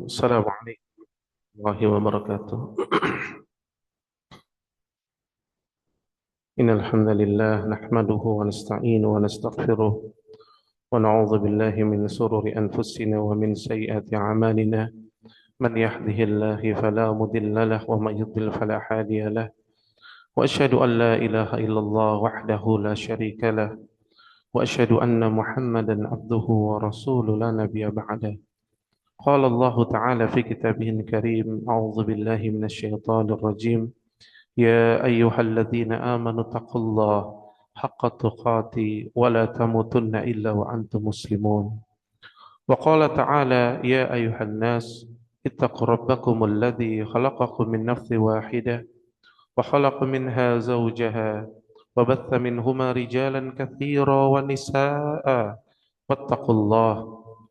السلام عليكم ورحمة الله وبركاته. إن الحمد لله نحمده ونستعينه ونستغفره ونعوذ بالله من شرور أنفسنا ومن سيئات أعمالنا. من يهده الله فلا مضل له ومن يضلل فلا هادي له. وأشهد أن لا إله إلا الله وحده لا شريك له، وأشهد أن محمدا عبده ورسوله لا نبي بعده. قال الله تعالى في كتابه الكريم: أعوذ بالله من الشيطان الرجيم. يا أيها الذين آمنوا اتقوا الله حق تقاته ولا تموتن إلا وأنتم مسلمون. وقال تعالى: يا أيها الناس اتقوا ربكم الذي خلقكم من نفس واحدة وخلق منها زوجها وبث منهما رجالا كثيرا ونساء واتقوا الله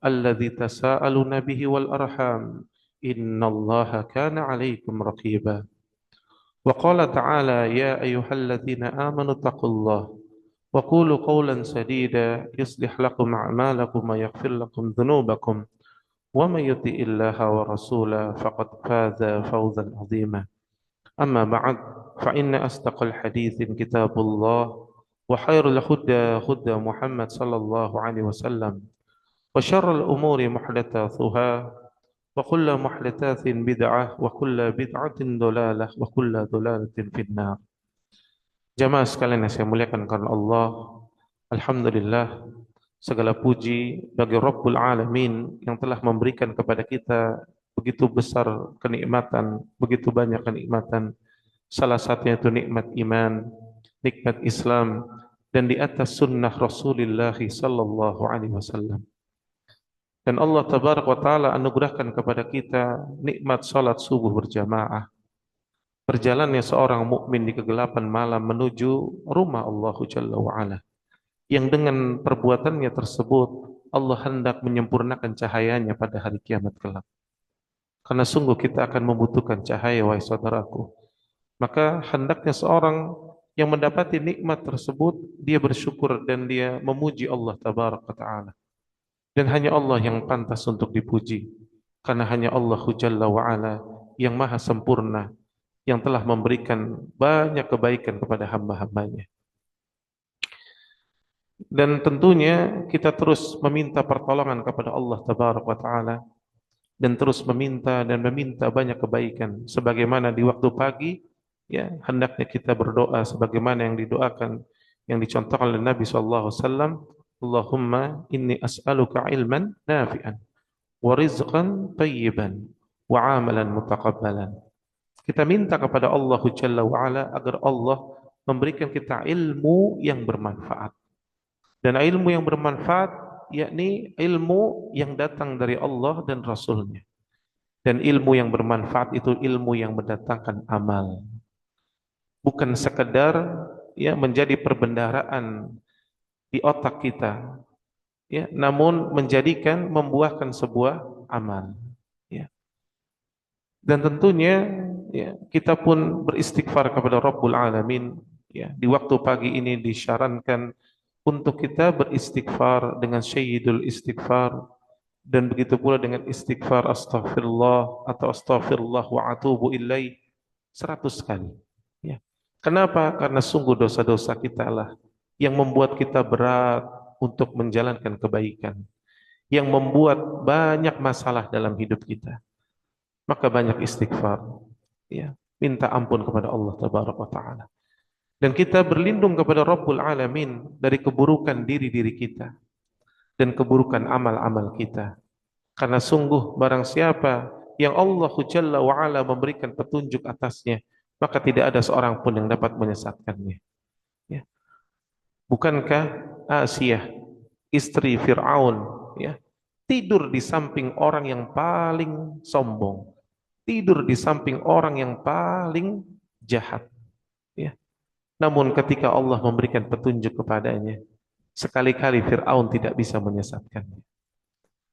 الذي تساءلون به والأرحام إن الله كان عليكم رقيبا. وقال تعالى: يا أيها الذين آمنوا اتقوا الله وقولوا قولا سديدا يصلح لكم أعمالكم ويغفر لكم ذنوبكم ومن يطع الله ورسوله فقد فاز فوزا عظيما. أما بعد، فإن أصدق الحديث كتاب الله، وخير الهدى هدى محمد صلى الله عليه وسلم، وشر الأمور محدثاتها، وكل محدثات بدعة، وكل بدعة ضلالة، وكل ضلالة في النار. Jamaah sekalian yang saya muliakan karena Allah, alhamdulillah, segala puji bagi Rabbul Alamin yang telah memberikan kepada kita begitu besar kenikmatan, begitu banyak kenikmatan. Salah satunya itu nikmat iman, nikmat Islam, dan di atas sunnah Rasulullah sallallahu alaihi wasallam. Dan Allah tabaraka wa taala anugerahkan kepada kita nikmat salat subuh berjamaah. Berjalannya seorang mukmin di kegelapan malam menuju rumah Allah Jalla wa Ala, yang dengan perbuatannya tersebut Allah hendak menyempurnakan cahayanya pada hari kiamat kelak. Karena sungguh kita akan membutuhkan cahaya, wahai saudaraku. Maka hendaknya seorang yang mendapati nikmat tersebut dia bersyukur dan dia memuji Allah tabaraka wa taala. Dan hanya Allah yang pantas untuk dipuji, karena hanya Allah Jalla wa Ala yang maha sempurna, yang telah memberikan banyak kebaikan kepada hamba-hambanya. Dan tentunya kita terus meminta pertolongan kepada Allah tabaraka wa taala, dan terus meminta dan meminta banyak kebaikan, sebagaimana di waktu pagi ya hendaknya kita berdoa sebagaimana yang didoakan, yang dicontohkan oleh Nabi sallallahu alaihi wasallam: Allahumma inni as'aluka ilman nafi'an wa rizqan thayyiban wa amalan mutaqabbalan. Kita minta kepada Allah Jalla wa Ala agar Allah memberikan kita ilmu yang bermanfaat. Dan ilmu yang bermanfaat yakni ilmu yang datang dari Allah dan Rasulnya. Dan ilmu yang bermanfaat itu ilmu yang mendatangkan amal. Bukan sekedar ya menjadi perbendaharaan di otak kita, ya, namun membuahkan sebuah amal. Ya. Dan tentunya ya, kita pun beristighfar kepada Rabbul Alamin. Ya, di waktu pagi ini disyarankan untuk kita beristighfar dengan Sayyidul Istighfar, dan begitu pula dengan istighfar astaghfirullah atau astaghfirullah wa atubu ilaih 100 kali. Ya. Kenapa? Karena sungguh dosa-dosa kita lah yang membuat kita berat untuk menjalankan kebaikan, yang membuat banyak masalah dalam hidup kita. Maka banyak istighfar, ya, minta ampun kepada Allah tabaraka wa taala. Dan kita berlindung kepada Rabbul Alamin dari keburukan diri-diri kita dan keburukan amal-amal kita. Karena sungguh barang siapa yang Allah Jalla wa Ala memberikan petunjuk atasnya, maka tidak ada seorang pun yang dapat menyesatkannya. Ya. Bukankah Asiyah, istri Fir'aun, ya, tidur di samping orang yang paling sombong, tidur di samping orang yang paling jahat. Ya. Namun ketika Allah memberikan petunjuk kepadanya, sekali-kali Fir'aun tidak bisa menyesatkannya.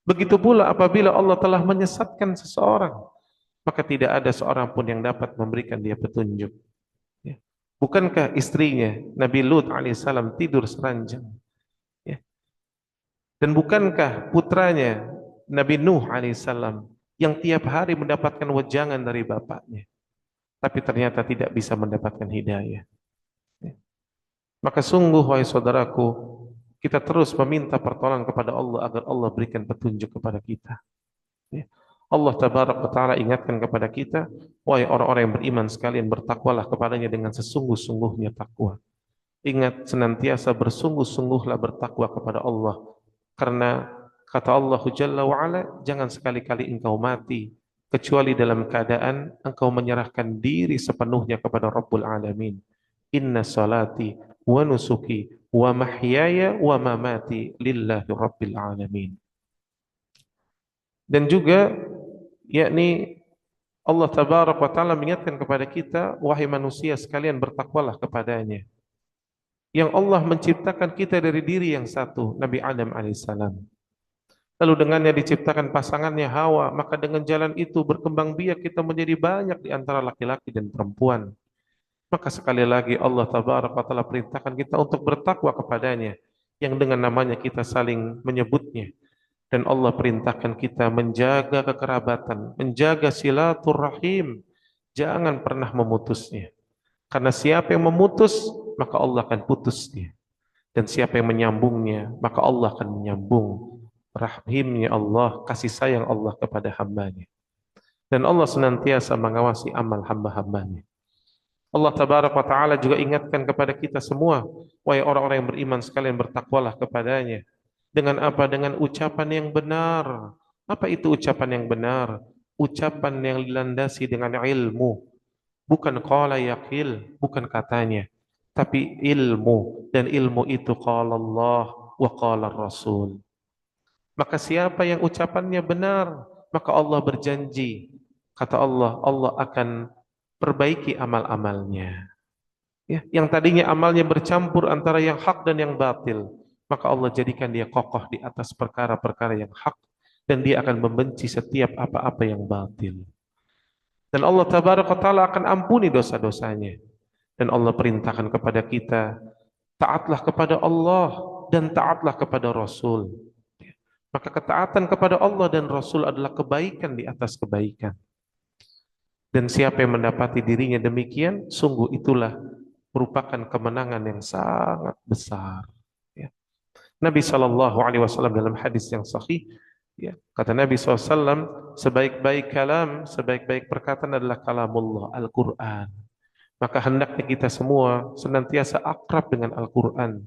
Begitu pula apabila Allah telah menyesatkan seseorang, maka tidak ada seorang pun yang dapat memberikan dia petunjuk. Ya. Bukankah istrinya Nabi Lut alaihissalam tidur seranjang? Ya. Dan bukankah putranya Nabi Nuh alaihissalam yang tiap hari mendapatkan wejangan dari bapaknya, tapi ternyata tidak bisa mendapatkan hidayah. Maka sungguh wahai saudaraku, kita terus meminta pertolongan kepada Allah agar Allah berikan petunjuk kepada kita. Ya. Allah tabaraka wa ta'ala ingatkan kepada kita, wahai orang-orang yang beriman sekalian, bertakwalah kepadanya dengan sesungguh-sungguhnya takwa. Ingat, senantiasa bersungguh-sungguhlah bertakwa kepada Allah. Karena kata Allah Jalla wa'ala, jangan sekali-kali engkau mati kecuali dalam keadaan engkau menyerahkan diri sepenuhnya kepada Rabbul Alamin. Inna salati wa nusuki wa mahyaya wa mamati lillahi Rabbil Alamin. Dan juga yakni Allah tabaraka wa ta'ala mengingatkan kepada kita, wahai manusia sekalian, bertakwalah kepadanya. Yang Allah menciptakan kita dari diri yang satu, Nabi Adam alaihissalam. Lalu dengannya diciptakan pasangannya Hawa, maka dengan jalan itu berkembang biak kita menjadi banyak di antara laki-laki dan perempuan. Maka sekali lagi Allah tabaraka wa ta'ala perintahkan kita untuk bertakwa kepadanya, yang dengan namanya kita saling menyebutnya. Dan Allah perintahkan kita menjaga kekerabatan, menjaga silaturahim, jangan pernah memutusnya. Karena siapa yang memutus, maka Allah akan putus dia. Dan siapa yang menyambungnya, maka Allah akan menyambung. Rahimnya Allah, kasih sayang Allah kepada hambanya. Dan Allah senantiasa mengawasi amal hamba-hambanya. Allah tabaraka wa ta'ala juga ingatkan kepada kita semua, wahai orang-orang yang beriman sekalian, bertakwalah kepadanya. Dengan apa? Dengan ucapan yang benar. Apa itu ucapan yang benar? Ucapan yang dilandasi dengan ilmu. Bukan qala yaqil, bukan katanya, tapi ilmu. Dan ilmu itu qala Allah wa qala Rasul. Maka siapa yang ucapannya benar, maka Allah berjanji, kata Allah, Allah akan perbaiki amal-amalnya. Ya, yang tadinya amalnya bercampur antara yang hak dan yang batil, maka Allah jadikan dia kokoh di atas perkara-perkara yang hak, dan dia akan membenci setiap apa-apa yang batil. Dan Allah tabaraka ta'ala akan ampuni dosa-dosanya. Dan Allah perintahkan kepada kita, taatlah kepada Allah dan taatlah kepada Rasul. Maka ketaatan kepada Allah dan Rasul adalah kebaikan di atas kebaikan. Dan siapa yang mendapati dirinya demikian, sungguh itulah merupakan kemenangan yang sangat besar. Ya. Nabi SAW dalam hadis yang sahih, ya, kata Nabi SAW, sebaik-baik kalam, sebaik-baik perkataan adalah kalamullah, Al-Quran. Maka hendaknya kita semua senantiasa akrab dengan Al-Quran,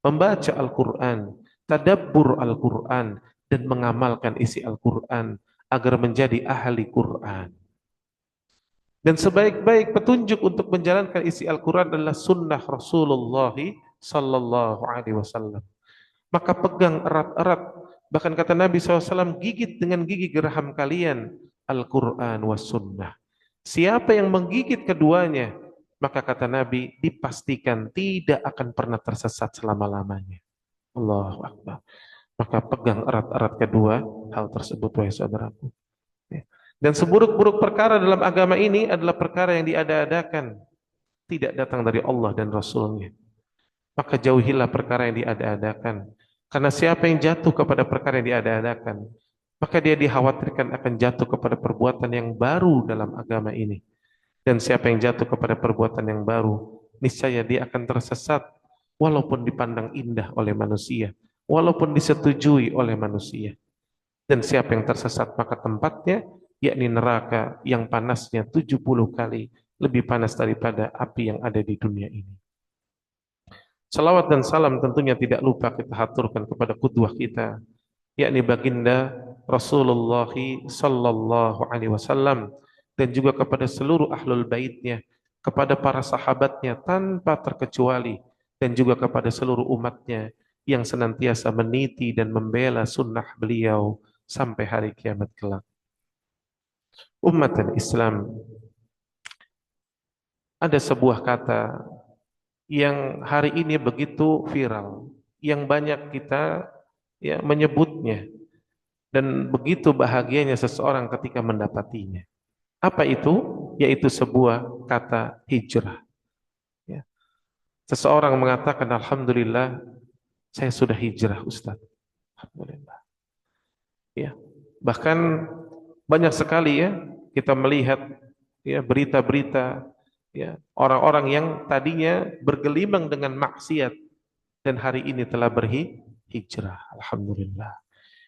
membaca Al-Quran, tadabbur Al-Quran, dan mengamalkan isi Al-Quran agar menjadi ahli Quran. Dan sebaik-baik petunjuk untuk menjalankan isi Al-Quran adalah sunnah Rasulullah sallallahu alaihi wasallam. Maka pegang erat-erat, bahkan kata Nabi SAW, gigit dengan gigi geraham kalian Al-Quran was sunnah. Siapa yang menggigit keduanya, maka kata Nabi, dipastikan tidak akan pernah tersesat selama-lamanya. Allahu Akbar. Maka pegang erat-erat kedua hal tersebut, wahai saudaraku. Dan seburuk-buruk perkara dalam agama ini adalah perkara yang diada-adakan, tidak datang dari Allah dan Rasulnya. Maka jauhilah perkara yang diada-adakan. Karena siapa yang jatuh kepada perkara yang diada-adakan, maka dia dikhawatirkan akan jatuh kepada perbuatan yang baru dalam agama ini. Dan siapa yang jatuh kepada perbuatan yang baru, niscaya dia akan tersesat, walaupun dipandang indah oleh manusia, walaupun disetujui oleh manusia. Dan siapa yang tersesat, maka tempatnya yakni neraka yang panasnya 70 kali lebih panas daripada api yang ada di dunia ini. Salawat dan salam tentunya tidak lupa kita haturkan kepada qudwah kita, yakni baginda Rasulullah sallallahu alaihi wasallam, dan juga kepada seluruh ahlul baitnya, kepada para sahabatnya tanpa terkecuali, dan juga kepada seluruh umatnya yang senantiasa meniti dan membela sunnah beliau sampai hari kiamat kelak. Umat Islam, ada sebuah kata yang hari ini begitu viral, yang banyak kita menyebutnya, dan begitu bahagianya seseorang ketika mendapatinya. Apa itu? Yaitu sebuah kata hijrah. Ya. Seseorang mengatakan, alhamdulillah, saya sudah hijrah, Ustaz. Alhamdulillah. Ya. Bahkan Banyak sekali ya kita melihat ya berita-berita ya orang-orang yang tadinya bergelimang dengan maksiat dan hari ini telah berhijrah. Alhamdulillah.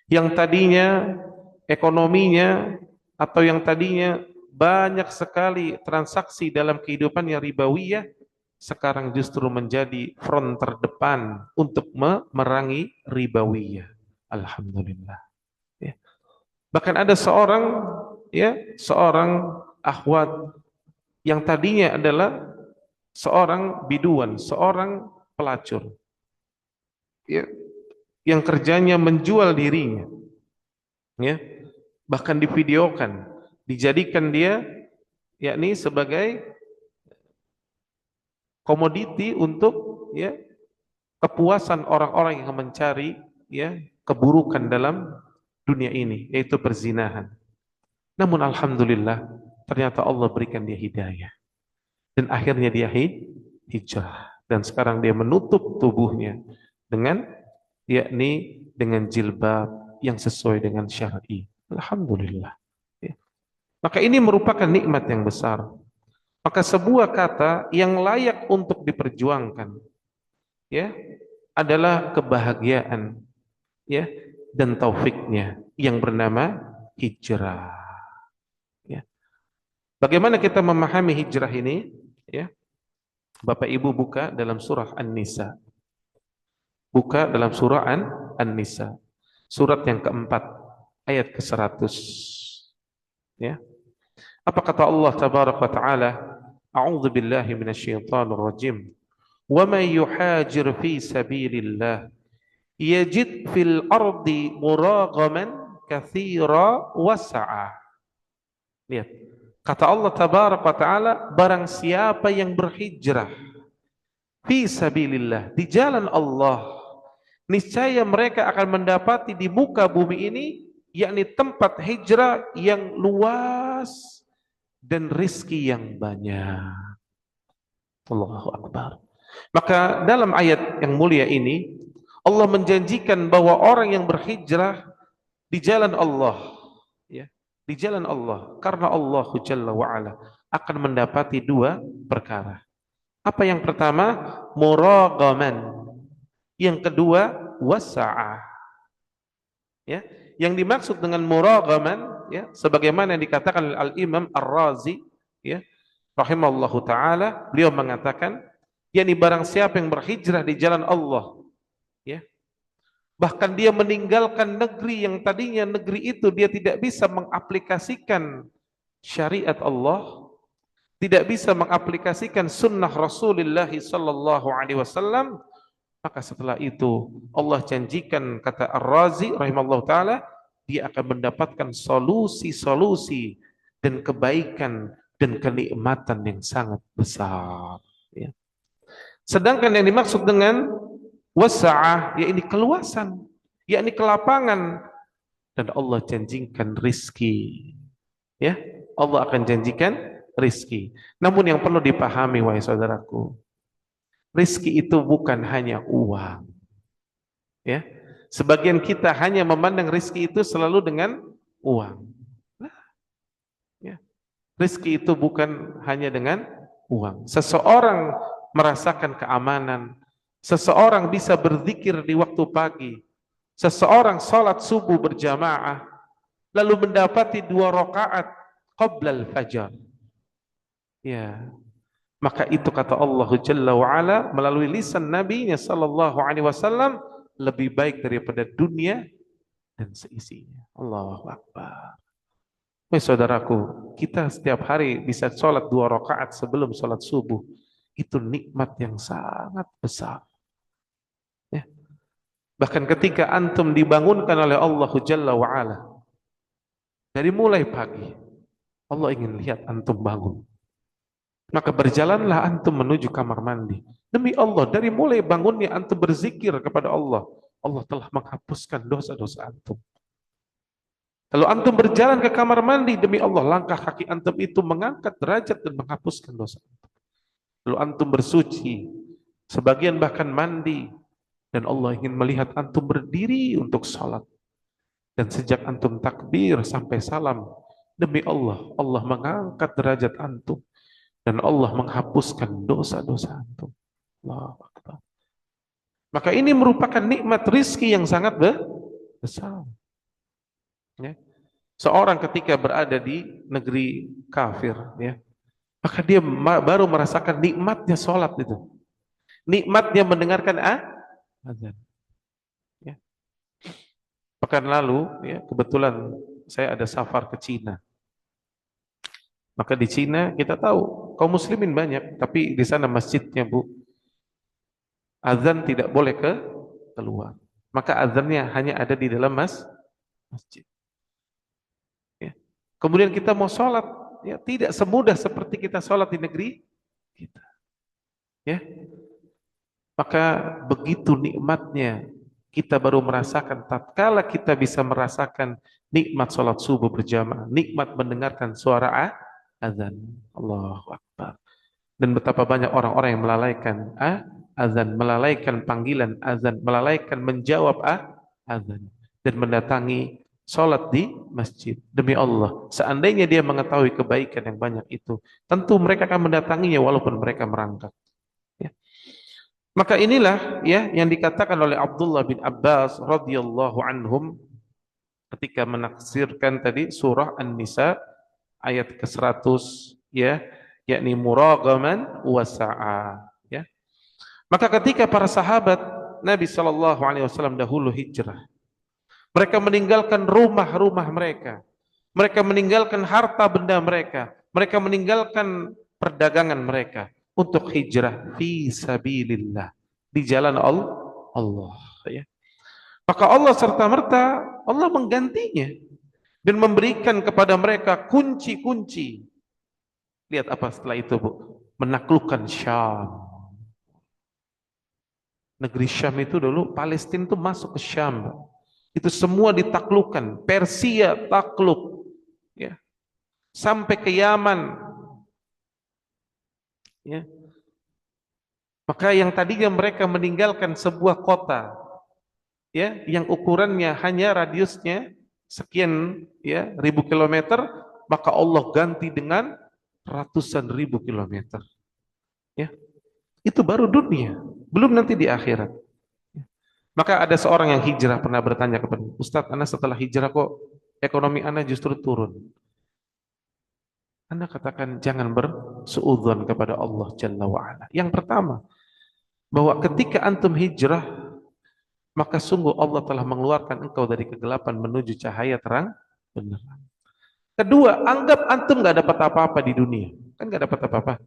Yang tadinya ekonominya atau yang tadinya banyak sekali transaksi dalam kehidupan yang ribawiyah sekarang justru menjadi front terdepan untuk memerangi ribawiyah. Alhamdulillah. Ya. Bahkan ada seorang akhwat yang tadinya adalah seorang biduan, seorang pelacur, ya, yang kerjanya menjual dirinya, ya, bahkan divideokan, dijadikan dia yakni sebagai komoditi untuk ya kepuasan orang-orang yang mencari ya keburukan dalam dunia ini, yaitu perzinahan. Namun alhamdulillah ternyata Allah berikan dia hidayah dan akhirnya dia hijrah dan sekarang dia menutup tubuhnya dengan yakni dengan jilbab yang sesuai dengan syar'i. Alhamdulillah. Ya. Maka ini merupakan nikmat yang besar. Maka sebuah kata yang layak untuk diperjuangkan ya adalah kebahagiaan ya dan taufiknya yang bernama hijrah. Ya. Bagaimana kita memahami hijrah ini? Ya. Bapak Ibu buka dalam surah An-Nisa. Buka dalam surah An-Nisa. Surat yang keempat, ayat ke-100. Ya. Apa kata Allah tabaraka wa taala? A'udzu billahi minasyaitonir rajim. Wa may yuhajir fi sabilillah yajid fil ardi muragaman katsira wasa'a. Lihat. Kata Allah tabaraka wa taala, barang siapa yang berhijrah fi sabilillah, di jalan Allah, niscaya mereka akan mendapati di muka bumi ini yakni tempat hijrah yang luas dan rizki yang banyak. Allahu Akbar. Maka dalam ayat yang mulia ini Allah menjanjikan bahwa orang yang berhijrah di jalan Allah ya, di jalan Allah karena Allah Jalla wa Ala akan mendapati dua perkara. Apa yang pertama? Muragaman. Yang kedua, wasa'ah. Ya, yang dimaksud dengan muragaman ya, sebagaimana yang dikatakan oleh Al-Imam Ar-Razi ya, rahimallahu taala, beliau mengatakan, yakni barang siapa yang berhijrah di jalan Allah ya, bahkan dia meninggalkan negeri yang tadinya negeri itu dia tidak bisa mengaplikasikan syariat Allah, tidak bisa mengaplikasikan sunnah Rasulullah sallallahu alaihi wasallam, maka setelah itu Allah janjikan, kata Ar-Razi rahimallahu taala, dia akan mendapatkan solusi-solusi dan kebaikan dan kenikmatan yang sangat besar ya. Sedangkan yang dimaksud dengan wasa'ah yakni keluasan, yakni kelapangan, dan Allah janjikan rizki ya, Allah akan janjikan rizki. Namun yang perlu dipahami wahai saudaraku, rizki itu bukan hanya uang ya. Sebagian kita hanya memandang rizki itu selalu dengan uang. Nah, ya. Rizki itu bukan hanya dengan uang. Seseorang merasakan keamanan, seseorang bisa berzikir di waktu pagi, seseorang salat subuh berjamaah, lalu mendapati 2 rakaat qabla al-fajar. Ya, maka itu kata Allah Jalla wa Ala melalui lisan Nabi-Nya sallallahu alaihi wasallam lebih baik daripada dunia dan seisinya. Allahu Akbar. Saudaraku, kita setiap hari bisa sholat 2 rakaat sebelum sholat subuh. Itu nikmat yang sangat besar. Ya. Bahkan ketika antum dibangunkan oleh Allah Jalla wa Ala, dari mulai pagi, Allah ingin lihat antum bangun. Maka berjalanlah antum menuju kamar mandi. Demi Allah, dari mulai bangunnya antum berzikir kepada Allah, Allah telah menghapuskan dosa-dosa antum. Kalau antum berjalan ke kamar mandi, demi Allah, langkah kaki antum itu mengangkat derajat dan menghapuskan dosa antum. Lalu antum bersuci, sebagian bahkan mandi, dan Allah ingin melihat antum berdiri untuk salat. Dan sejak antum takbir sampai salam, Demi Allah, Allah mengangkat derajat antum dan Allah menghapuskan dosa-dosa antum. Allahu Akbar. Maka ini merupakan nikmat rizki yang sangat besar. Ya. Seorang ketika berada di negeri kafir, ya, maka dia baru merasakan nikmatnya sholat itu, nikmatnya mendengarkan azan. Ya. Pekan lalu, ya, kebetulan saya ada safar ke Cina. Maka di Cina kita tahu kaum muslimin banyak, tapi di sana masjidnya, Bu, azan tidak boleh keluar. Maka azannya hanya ada di dalam masjid. Ya. Kemudian kita mau sholat, ya tidak semudah seperti kita sholat di negeri kita. Ya, maka begitu nikmatnya kita baru merasakan tatkala kita bisa merasakan nikmat sholat subuh berjamaah, nikmat mendengarkan suara azan. Allahu Akbar. Dan betapa banyak orang-orang yang melalaikan azan, melalaikan panggilan azan, melalaikan menjawab azan dan mendatangi sholat di masjid. Demi Allah, seandainya dia mengetahui kebaikan yang banyak itu, tentu mereka akan mendatanginya walaupun mereka merangkak. Ya. Maka inilah, ya, yang dikatakan oleh Abdullah bin Abbas radhiyallahu anhum ketika menafsirkan tadi surah An-Nisa ayat ke-100, ya, yakni muragaman wasa'a, ya. Maka ketika para sahabat Nabi sallallahu alaihi wasallam dahulu hijrah, mereka meninggalkan rumah-rumah mereka, mereka meninggalkan harta benda mereka, mereka meninggalkan perdagangan mereka untuk hijrah fi sabilillah, di jalan Allah, ya. Maka Allah serta-merta Allah menggantinya dan memberikan kepada mereka kunci-kunci. Lihat apa setelah itu, Bu? Menaklukkan Syam. Negeri Syam itu dulu, Palestina itu masuk ke Syam. Itu semua ditaklukkan. Persia takluk, ya. Sampai ke Yaman, ya. Maka yang tadinya mereka meninggalkan sebuah kota, ya, yang ukurannya hanya radiusnya sekian, ya, ribu kilometer, maka Allah ganti dengan ratusan ribu kilometer, ya. Itu baru dunia, belum nanti di akhirat. Maka ada seorang yang hijrah pernah bertanya kepada Ustadz, Anda setelah hijrah kok ekonomi Anda justru turun? Anda katakan jangan bersuudzon kepada Allah Jalla wa'ala. Yang pertama, bahwa ketika antum hijrah, maka sungguh Allah telah mengeluarkan engkau dari kegelapan menuju cahaya terang beneran. Kedua, anggap antum gak dapat apa-apa di dunia. Kan gak dapat apa-apa.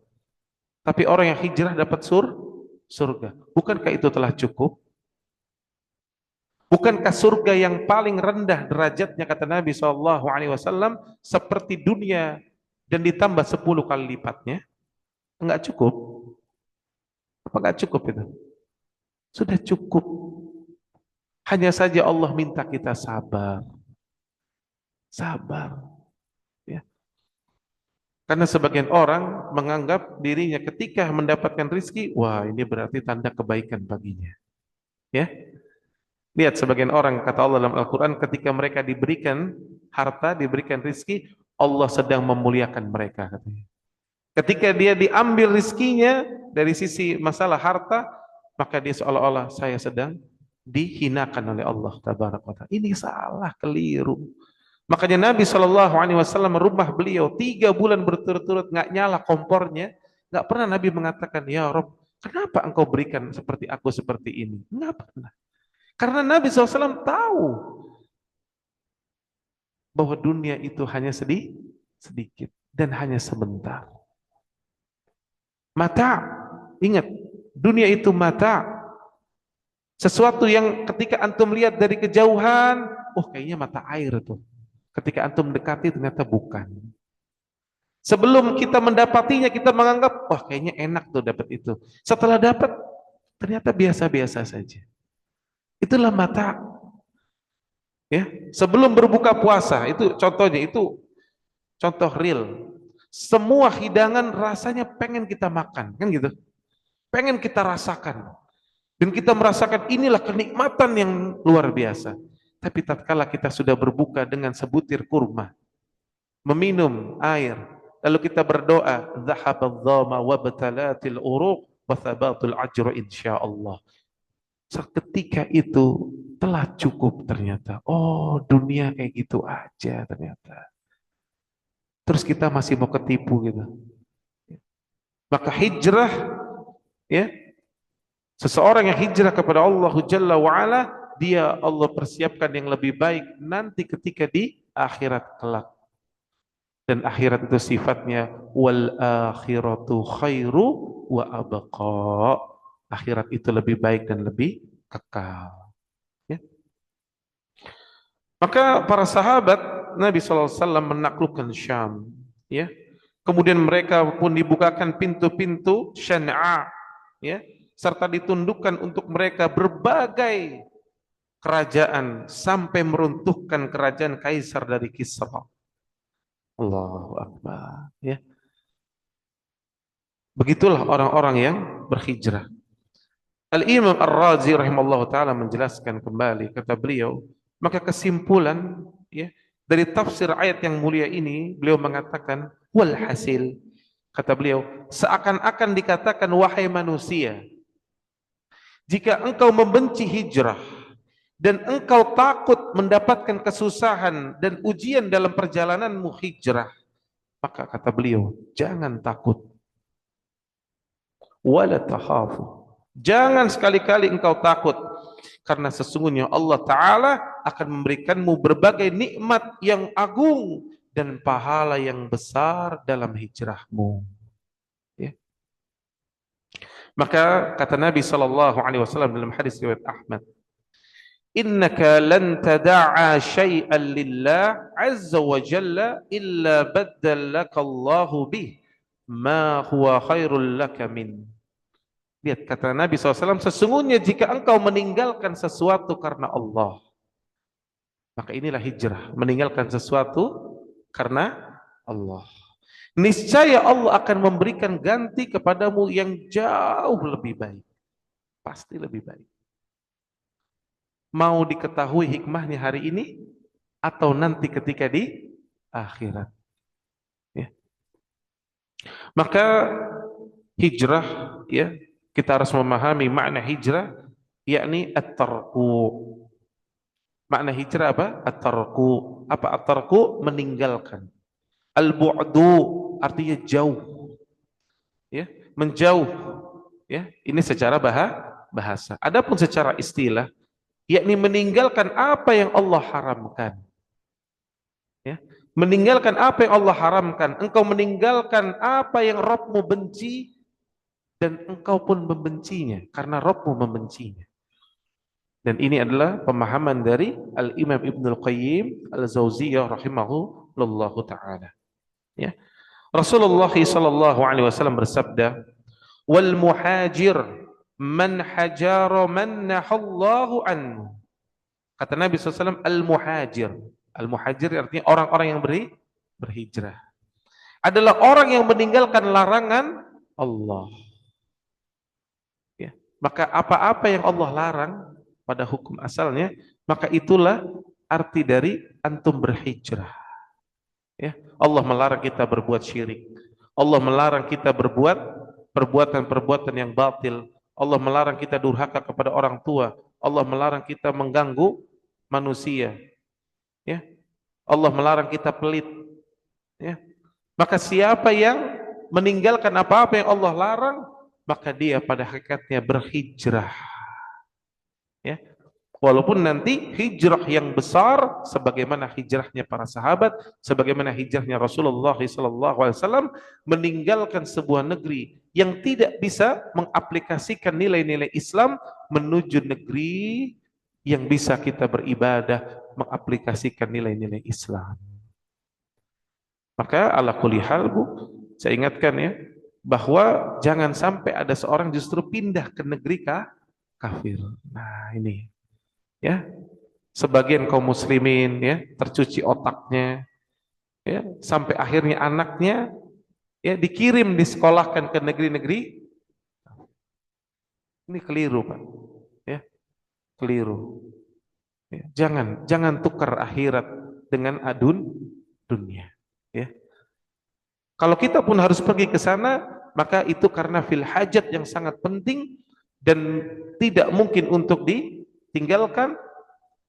Tapi orang yang hijrah dapat surga. Bukankah itu telah cukup? Bukankah surga yang paling rendah derajatnya, kata Nabi SAW, seperti dunia dan ditambah 10 kali lipatnya? Enggak cukup. Apa enggak cukup itu? Sudah cukup. Hanya saja Allah minta kita sabar. Sabar. Ya. Karena sebagian orang menganggap dirinya ketika mendapatkan rizki, wah ini berarti tanda kebaikan baginya. Ya. Lihat sebagian orang, kata Allah dalam Al-Quran, ketika mereka diberikan harta, diberikan rizki, Allah sedang memuliakan mereka, katanya. Ketika dia diambil rizkinya dari sisi masalah harta, maka dia seolah-olah saya sedang dihinakan oleh Allah Tabaraka wa Ta'ala. Ini salah, keliru. Makanya Nabi SAW, rumah beliau 3 bulan berturut-turut nggak nyala kompornya, nggak pernah Nabi mengatakan, ya Rob, kenapa engkau berikan seperti aku seperti ini? Nggak pernah. Karena Nabi SAW tahu bahwa dunia itu hanya sedikit dan hanya sebentar. Mata, ingat, dunia itu mata. Sesuatu yang ketika antum lihat dari kejauhan, oh kayaknya mata air tuh. Ketika antum dekati ternyata bukan. Sebelum kita mendapatinya kita menganggap, wah kayaknya enak tuh dapat itu. Setelah dapat ternyata biasa-biasa saja. Itulah mata. Ya, sebelum berbuka puasa, itu contohnya, itu contoh real. Semua hidangan rasanya pengen kita makan, kan gitu. Pengen kita rasakan. Dan kita merasakan inilah kenikmatan yang luar biasa. Tapi tatkala kita sudah berbuka dengan sebutir kurma, meminum air, lalu kita berdoa, dhahabadh dhama wabtalatil uruq wa thabatul ajru insyaallah. Seketika itu telah cukup ternyata. Oh, dunia kayak gitu aja ternyata. Terus kita masih mau ketipu gitu. Maka hijrah, ya, seseorang yang hijrah kepada Allah Jalla wa'ala, dia Allah persiapkan yang lebih baik nanti ketika di akhirat kelak. Dan akhirat itu sifatnya wal akhiratu khairu wa abqa. Akhirat itu lebih baik dan lebih kekal. Ya. Maka para sahabat Nabi SAW menaklukkan Syam. Ya. Kemudian mereka pun dibukakan pintu-pintu Syan'a, ya, serta ditundukkan untuk mereka berbagai kerajaan sampai meruntuhkan kerajaan kaisar dari Kisra. Allahu Akbar, ya. Begitulah orang-orang yang berhijrah. Al-Imam Ar-Razi rahimallahu taala menjelaskan kembali, kata beliau, maka kesimpulan, ya, dari tafsir ayat yang mulia ini, beliau mengatakan wal hasil, kata beliau, seakan-akan dikatakan wahai manusia, jika engkau membenci hijrah dan engkau takut mendapatkan kesusahan dan ujian dalam perjalananmu hijrah, maka kata beliau, jangan takut. Wala takhafu. Jangan sekali-kali engkau takut, karena sesungguhnya Allah Ta'ala akan memberikanmu berbagai nikmat yang agung dan pahala yang besar dalam hijrahmu. Ya. Maka kata Nabi SAW dalam hadis riwayat Ahmad, innaka lan tada'a syai'an lillah azza wa jalla illa baddalaka Allahu bih ma huwa khairul laka min. Lihat kata Nabi SAW, sesungguhnya jika engkau meninggalkan sesuatu karena Allah, maka inilah hijrah, meninggalkan sesuatu karena Allah. Niscaya Allah akan memberikan ganti kepadamu yang jauh lebih baik. Pasti lebih baik. Mau diketahui hikmahnya hari ini atau nanti ketika di akhirat. Ya. Maka hijrah, ya, kita harus memahami makna hijrah, yakni at-tarku. Makna hijrah apa? At-tarku. Apa at-tarku? Meninggalkan. Al-bu'du artinya jauh. Ya, menjauh. Ya, ini secara bahasa. Adapun secara istilah, yakni meninggalkan apa yang Allah haramkan. Ya, meninggalkan apa yang Allah haramkan. Engkau meninggalkan apa yang Rabbmu benci, dan engkau pun membencinya karena Rabbmu membencinya. Dan ini adalah pemahaman dari Al-Imam Ibnul Qayyim Al-Zauziyah rahimahullahu ta'ala. Ya. Rasulullah sallallahu alaihi wasallam bersabda, wal muhajir man hajara man nahallahu anhu. Kata Nabi SAW, al-muhajir. Al-muhajir artinya orang-orang yang berhijrah. Adalah orang yang meninggalkan larangan Allah. Maka apa-apa yang Allah larang pada hukum asalnya, maka itulah arti dari antum berhijrah. Ya, Allah melarang kita berbuat syirik. Allah melarang kita berbuat perbuatan-perbuatan yang batil. Allah melarang kita durhaka kepada orang tua. Allah melarang kita mengganggu manusia. Ya, Allah melarang kita pelit. Ya, maka siapa yang meninggalkan apa-apa yang Allah larang, maka dia pada hakikatnya berhijrah. Ya. Walaupun nanti hijrah yang besar sebagaimana hijrahnya para sahabat, sebagaimana hijrahnya Rasulullah SAW, meninggalkan sebuah negeri yang tidak bisa mengaplikasikan nilai-nilai Islam menuju negeri yang bisa kita beribadah, mengaplikasikan nilai-nilai Islam. Maka ala kulli hal, Bu, saya ingatkan ya, bahwa jangan sampai ada seorang justru pindah ke negeri kafir. Nah, ini ya, sebagian kaum muslimin ya tercuci otaknya ya, sampai akhirnya anaknya ya dikirim disekolahkan ke negeri-negeri. Ini keliru, Pak. Ya, keliru. Ya, jangan tukar akhirat dengan dunia. Ya. Kalau kita pun harus pergi ke sana, maka itu karena fil hajat yang sangat penting dan tidak mungkin untuk ditinggalkan,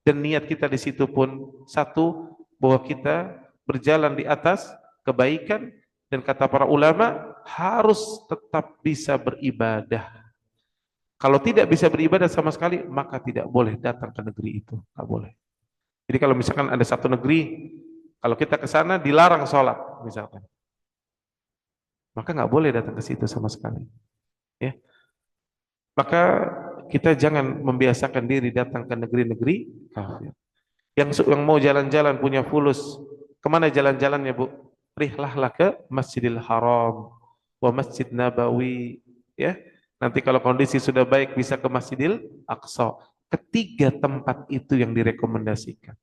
dan niat kita di situ pun satu, bahwa kita berjalan di atas kebaikan, dan kata para ulama harus tetap bisa beribadah. Kalau tidak bisa beribadah sama sekali, maka tidak boleh datang ke negeri itu, nggak boleh. Jadi kalau misalkan ada satu negeri, kalau kita ke sana dilarang sholat misalkan, maka nggak boleh datang ke situ sama sekali. Ya, maka kita jangan membiasakan diri datang ke negeri-negeri kafir. Yang mau jalan-jalan punya fulus, kemana jalan-jalannya Bu? Rihlahlah ke Masjidil Haram, wa Masjid Nabawi, ya. Nanti kalau kondisi sudah baik bisa ke Masjidil Aqsa. Ketiga tempat itu yang direkomendasikan.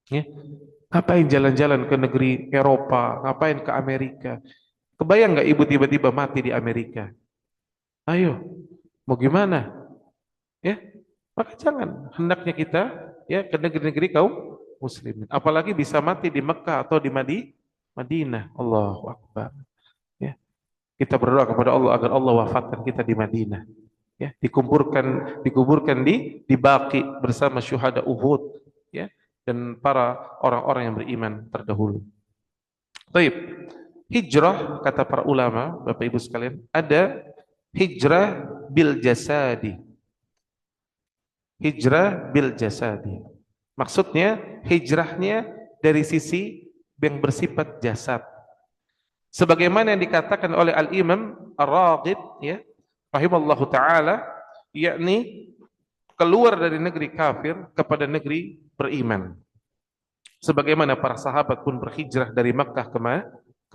Ya. Ngapain jalan-jalan ke negeri Eropa? Ngapain ke Amerika? Kebayang nggak ibu tiba-tiba mati di Amerika? Ayo, mau gimana? Ya, maka jangan. Hendaknya kita ya ke negeri-negeri kaum muslimin. Apalagi bisa mati di Mekah atau di Madinah. Allahu Akbar. Ya, kita berdoa kepada Allah agar Allah wafatkan kita di Madinah. Ya, dikuburkan di Baqi bersama syuhada Uhud, ya, dan para orang-orang yang beriman terdahulu. Baik. Hijrah kata para ulama, Bapak Ibu sekalian, ada hijrah bil jasadi. Hijrah bil jasadi. Maksudnya hijrahnya dari sisi yang bersifat jasad. Sebagaimana yang dikatakan oleh Al-Imam Ar-Raghib, ya, rahimallahu taala, yakni keluar dari negeri kafir kepada negeri beriman. Sebagaimana para sahabat pun berhijrah dari Makkah ke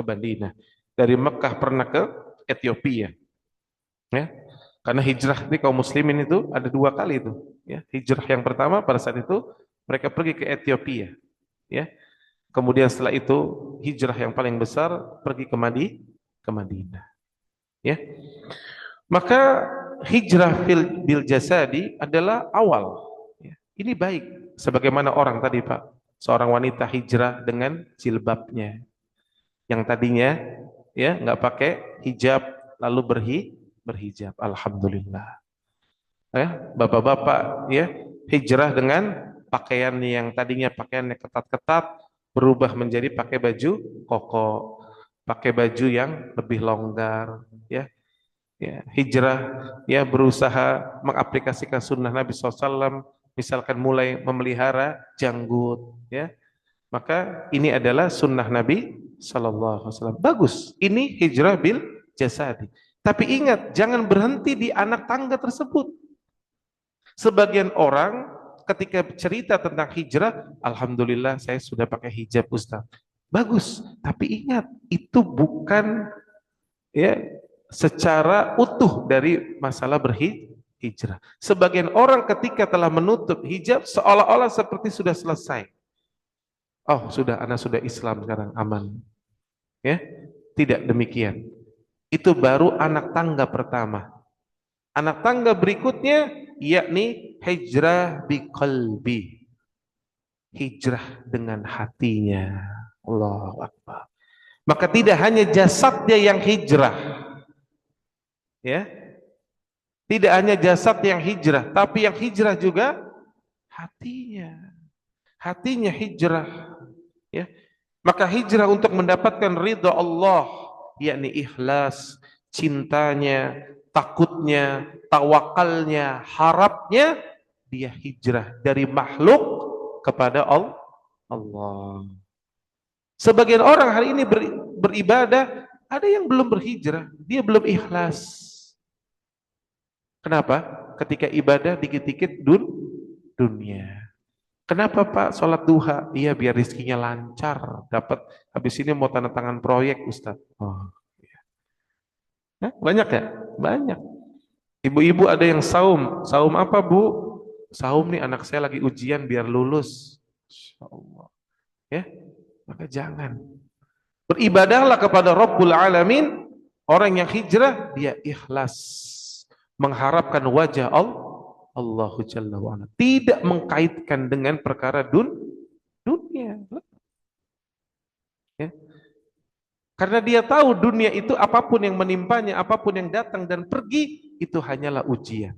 Madinah. Dari Makkah pernah ke Ethiopia. Ya. Karena hijrah di kaum muslimin itu ada dua kali itu. Ya. Hijrah yang pertama pada saat itu mereka pergi ke Ethiopia. Ya. Kemudian setelah itu hijrah yang paling besar pergi ke Madinah. Ya. Maka hijrah bil jasadi adalah awal. Ya. Ini baik. Sebagaimana orang tadi Pak, seorang wanita hijrah dengan jilbabnya. Yang tadinya ya nggak pakai hijab lalu berhijab. Alhamdulillah. Ya, bapak-bapak ya hijrah dengan pakaian yang tadinya pakaiannya ketat-ketat berubah menjadi pakai baju koko, pakai baju yang lebih longgar, ya. Ya, hijrah ya berusaha mengaplikasikan sunnah Nabi SAW, misalkan mulai memelihara janggut, ya. Maka ini adalah sunnah Nabi Sallallahu Alaihi Wasallam. Bagus. Ini hijrah bil jasadi. Tapi ingat, jangan berhenti di anak tangga tersebut. Sebagian orang ketika cerita tentang hijrah, alhamdulillah saya sudah pakai hijab Ustaz. Bagus. Tapi ingat, itu bukan ya secara utuh dari masalah berhijrah. Sebagian orang ketika telah menutup hijab seolah-olah seperti sudah selesai. Oh, sudah, anak sudah Islam sekarang, aman. Ya, tidak demikian. Itu baru anak tangga pertama. Anak tangga berikutnya yakni hijrah bi qalbi. Hijrah dengan hatinya. Allahu Akbar. Maka tidak hanya jasadnya yang hijrah. Ya. Tidak hanya jasad yang hijrah, tapi yang hijrah juga hatinya. Hatinya hijrah. Ya. Maka hijrah untuk mendapatkan ridha Allah, yakni ikhlas, cintanya, takutnya, tawakalnya, harapnya, dia hijrah dari makhluk kepada Allah. Sebagian orang hari ini beribadah, ada yang belum berhijrah, dia belum ikhlas. Kenapa? Ketika ibadah dikit-dikit dunia. Kenapa Pak sholat duha? Iya biar rizkinya lancar, dapat habis ini mau tanda tangan proyek Ustaz. Oh, iya. Banyak ya? Banyak. Ibu-ibu ada yang saum. Saum apa Bu? Saum nih anak saya lagi ujian biar lulus. Insya Allah. Ya, maka jangan. Beribadahlah kepada Rabbul Alamin. Orang yang hijrah dia ikhlas, mengharapkan wajah Allahu Jalla wa'ala. Tidak mengkaitkan dengan perkara dunia. Ya. Karena dia tahu dunia itu apapun yang menimpanya, apapun yang datang dan pergi, itu hanyalah ujian.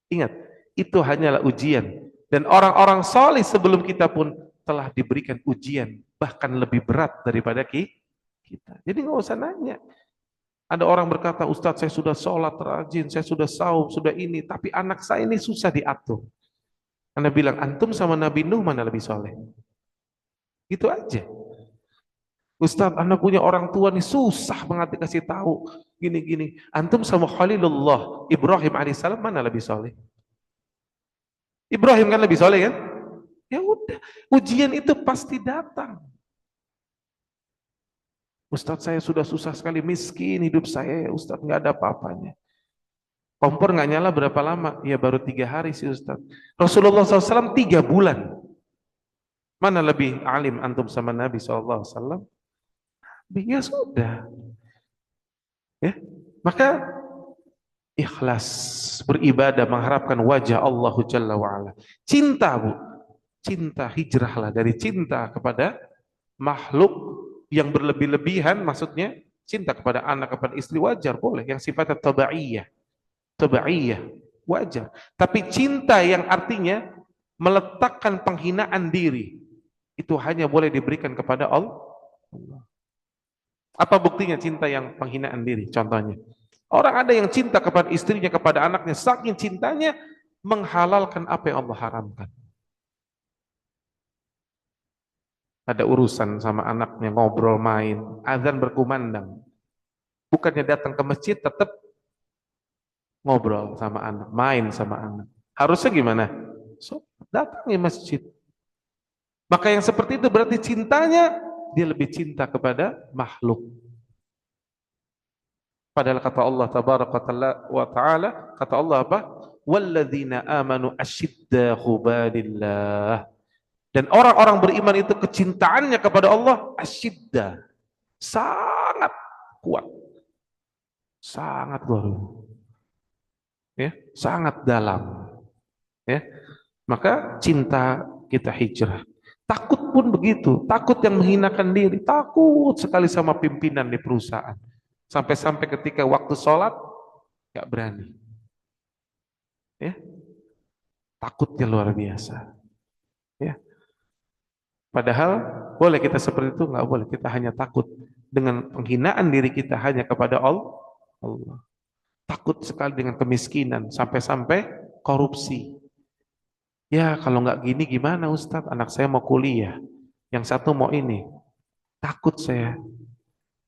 Ingat, itu hanyalah ujian. Dan orang-orang soleh sebelum kita pun telah diberikan ujian, bahkan lebih berat daripada kita. Jadi nggak usah nanya. Ada orang berkata, Ustadz saya sudah sholat rajin, saya sudah saum, sudah ini, tapi anak saya ini susah diatur. Anda bilang, antum sama Nabi Nuh mana lebih soleh? Gitu aja. Ustadz, Anda punya orang tua nih susah banget dikasih tahu gini-gini. Antum sama Khalilullah Ibrahim alaihissalam mana lebih soleh? Ibrahim kan lebih soleh kan? Ya udah, ujian itu pasti datang. Ustadz saya sudah susah sekali, miskin hidup saya ya Ustadz, nggak ada apa-apanya. Kompor nggak nyala berapa lama? Ya baru 3 hari sih Ustadz. Rasulullah SAW 3 bulan. Mana lebih alim antum sama Nabi SAW? Ya sudah. Ya, maka ikhlas beribadah mengharapkan wajah Allah Jalla wa'ala. Cinta bu, cinta hijrahlah dari cinta kepada makhluk yang berlebih-lebihan, maksudnya cinta kepada anak, kepada istri wajar boleh, yang sifatnya tabaiyah wajar. Tapi cinta yang artinya meletakkan penghinaan diri itu hanya boleh diberikan kepada Allah. Apa buktinya cinta yang penghinaan diri? Contohnya, orang ada yang cinta kepada istrinya, kepada anaknya, saking cintanya menghalalkan apa yang Allah haramkan. Ada urusan sama anaknya, ngobrol, main, azan berkumandang. Bukannya datang ke masjid, tetap ngobrol sama anak, main sama anak. Harusnya gimana? So, datangi masjid. Maka yang seperti itu berarti cintanya, dia lebih cinta kepada makhluk. Padahal kata Allah tabaraka wa ta'ala, kata Allah apa? Walladzina amanu asyiddahu balillah. Dan orang-orang beriman itu kecintaannya kepada Allah asyiddah, sangat kuat, sangat luar biasa, ya, sangat dalam, ya. Maka cinta kita hijrah. Takut pun begitu, takut yang menghinakan diri, takut sekali sama pimpinan di perusahaan. Sampai-sampai ketika waktu sholat gak berani, ya, takutnya luar biasa, ya. Padahal boleh kita seperti itu, nggak boleh. Kita hanya takut dengan penghinaan diri kita hanya kepada Allah. Takut sekali dengan kemiskinan, sampai-sampai korupsi. Ya kalau nggak gini gimana Ustadz? Anak saya mau kuliah, yang satu mau ini. Takut saya.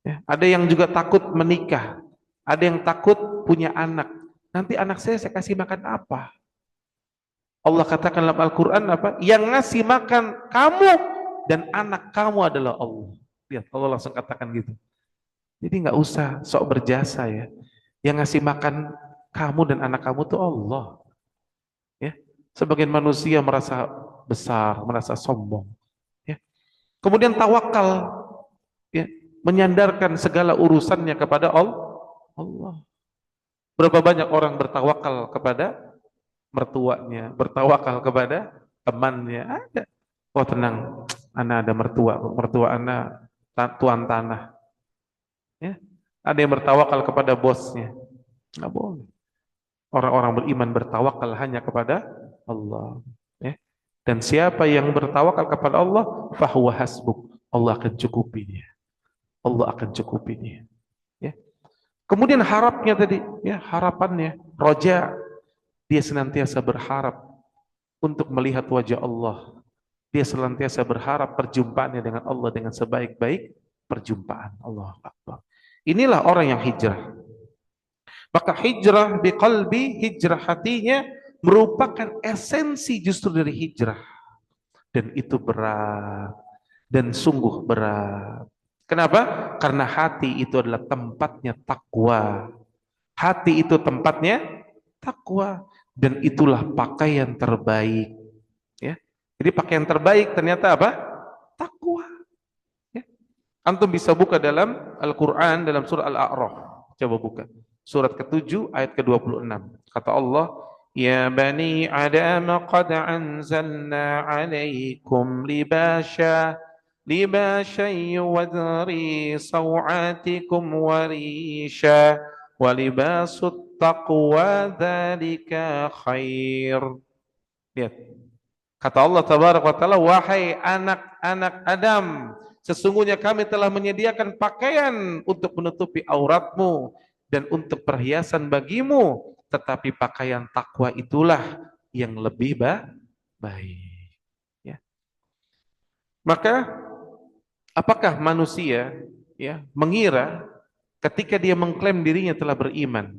Ya, ada yang juga takut menikah, ada yang takut punya anak. Nanti anak saya kasih makan apa? Allah katakan dalam Al-Quran apa? Yang ngasih makan kamu dan anak kamu adalah Allah. Lihat, Allah langsung katakan gitu. Jadi nggak usah sok berjasa ya. Yang ngasih makan kamu dan anak kamu itu Allah. Ya, sebagian manusia merasa besar, merasa sombong. Ya. Kemudian tawakal, ya, menyandarkan segala urusannya kepada Allah. Berapa banyak orang bertawakal kepada mertuanya, bertawakal kepada temannya, ada. Oh tenang, ana ada mertua ana tuan tanah. Ya. Ada yang bertawakal kepada bosnya, nggak boleh. Orang-orang beriman bertawakal hanya kepada Allah. Ya. Dan siapa yang bertawakal kepada Allah, fahuwa hasbuk, Allah akan cukupinya. Allah akan cukupinya. Ya. Kemudian harapnya tadi, ya harapannya, roja, dia senantiasa berharap untuk melihat wajah Allah. Dia senantiasa berharap perjumpaannya dengan Allah dengan sebaik-baik perjumpaan. Allahu Akbar. Inilah orang yang hijrah. Maka hijrah di qalbi, hijrah hatinya merupakan esensi justru dari hijrah. Dan itu berat dan sungguh berat. Kenapa? Karena hati itu adalah tempatnya takwa. Hati itu tempatnya takwa. Dan itulah pakaian terbaik. Ya. Jadi pakaian terbaik ternyata apa? Takwa. Ya. Antum bisa buka dalam Al-Quran, dalam surah Al-A'raf. Coba buka. Surat ke-7 ayat ke-26. Kata Allah, Ya bani Adam qad anzalna alaikum libasha libasyan yuwadri sawatikum warisha wa libasut taqwa dzalika khair. Lihat. Kata Allah tabaraka wa taala, wahai anak-anak Adam, sesungguhnya kami telah menyediakan pakaian untuk menutupi auratmu dan untuk perhiasan bagimu, tetapi pakaian takwa itulah yang lebih baik. Ya. Maka apakah manusia mengira ketika dia mengklaim dirinya telah beriman,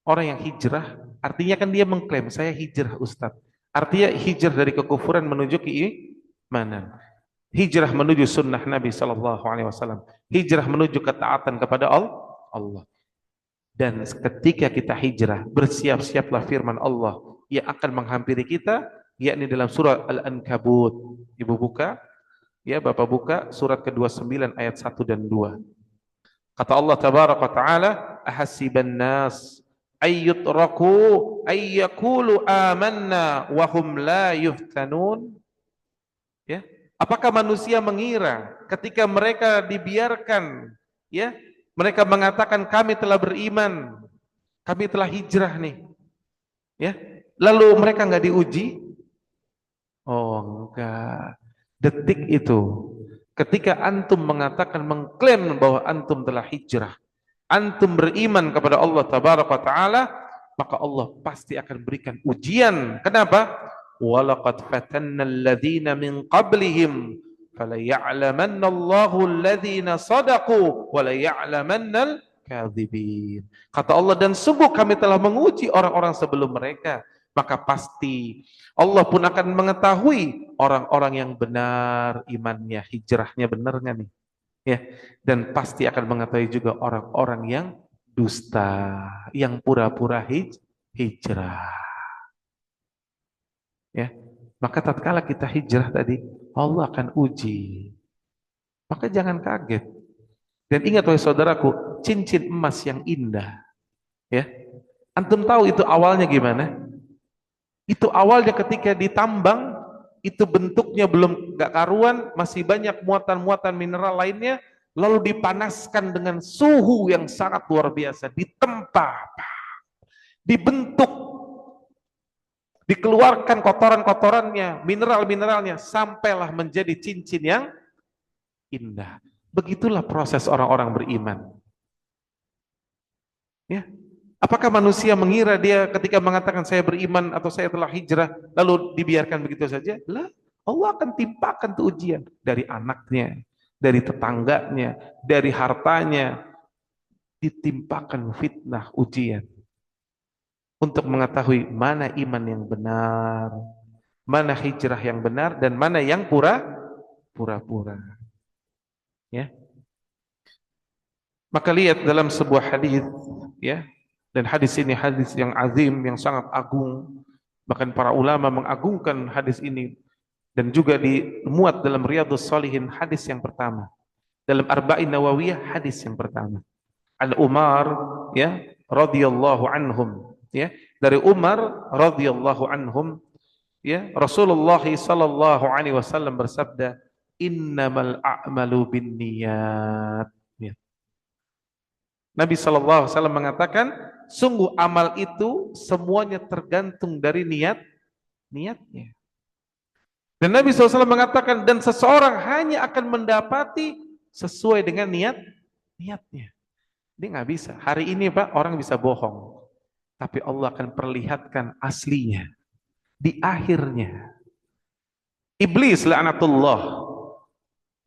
orang yang hijrah, artinya kan dia mengklaim saya hijrah Ustadz. Artinya hijrah dari kekufuran menuju keimanan. Hijrah menuju sunnah Nabi Sallallahu Alaihi Wasallam. Hijrah menuju ketaatan kepada Allah. Dan ketika kita hijrah, bersiap-siaplah firman Allah yang akan menghampiri kita, yakni dalam surah Al-Ankabut. Ibu buka, ya Bapak buka surat ke-29 ayat 1 dan 2. Kata Allah Tabaraka Ta'ala, ahasiban nas ayyutraku ayyakulu amanna wahum la yuftanun. Ya, apakah manusia mengira ketika mereka dibiarkan, ya, mereka mengatakan kami telah beriman, kami telah hijrah nih, ya, lalu mereka nggak diuji? Oh enggak. Detik itu, ketika antum mengatakan, mengklaim bahwa antum telah hijrah, antum beriman kepada Allah Tabaraka Ta'ala, maka Allah pasti akan berikan ujian. Kenapa? Walaqad fatanna alladhina min qablihim falaya'lamanna Allahu alladhina sadaqu walaya'lamanna al-kadhibin. Kata Allah, dan sungguh kami telah menguji orang-orang sebelum mereka, maka pasti Allah pun akan mengetahui orang-orang yang benar imannya, hijrahnya benar nggak nih? Ya, dan pasti akan mengetahui juga orang-orang yang dusta, yang pura-pura hijrah. Ya, maka tatkala kita hijrah tadi, Allah akan uji. Maka jangan kaget. Dan ingat wahai saudaraku, cincin emas yang indah, ya. Antum tahu itu awalnya gimana? Itu awalnya ketika ditambang, itu bentuknya belum gak karuan, masih banyak muatan-muatan mineral lainnya, lalu dipanaskan dengan suhu yang sangat luar biasa, ditempa, dibentuk, dikeluarkan kotoran-kotorannya, mineral-mineralnya, sampailah menjadi cincin yang indah. Begitulah proses orang-orang beriman. Ya. Apakah manusia mengira dia ketika mengatakan saya beriman atau saya telah hijrah lalu dibiarkan begitu saja? Lah, Allah akan timpakan tuh ujian dari anaknya, dari tetangganya, dari hartanya, ditimpakan fitnah ujian untuk mengetahui mana iman yang benar, mana hijrah yang benar, dan mana yang pura-pura. Ya. Maka lihat dalam sebuah hadis, ya. Dan hadis ini hadis yang azim, yang sangat agung. Bahkan para ulama mengagungkan hadis ini dan juga dimuat dalam Riyadhus Shalihin hadis yang pertama. Dalam Arba'in Nawawiyah hadis yang pertama. Al-Umar, ya, radhiyallahu anhum, ya. Dari Umar radhiyallahu anhum, ya, Rasulullah sallallahu alaihi wasallam bersabda, "Innamal a'malu binniyat." Ya. Nabi sallallahu alaihi wasallam mengatakan, sungguh amal itu semuanya tergantung dari niatnya. Dan Nabi SAW mengatakan, dan seseorang hanya akan mendapati sesuai dengan niatnya. Dia nggak bisa. Hari ini Pak, orang bisa bohong, tapi Allah akan perlihatkan aslinya di akhirnya. Iblis laknatullah,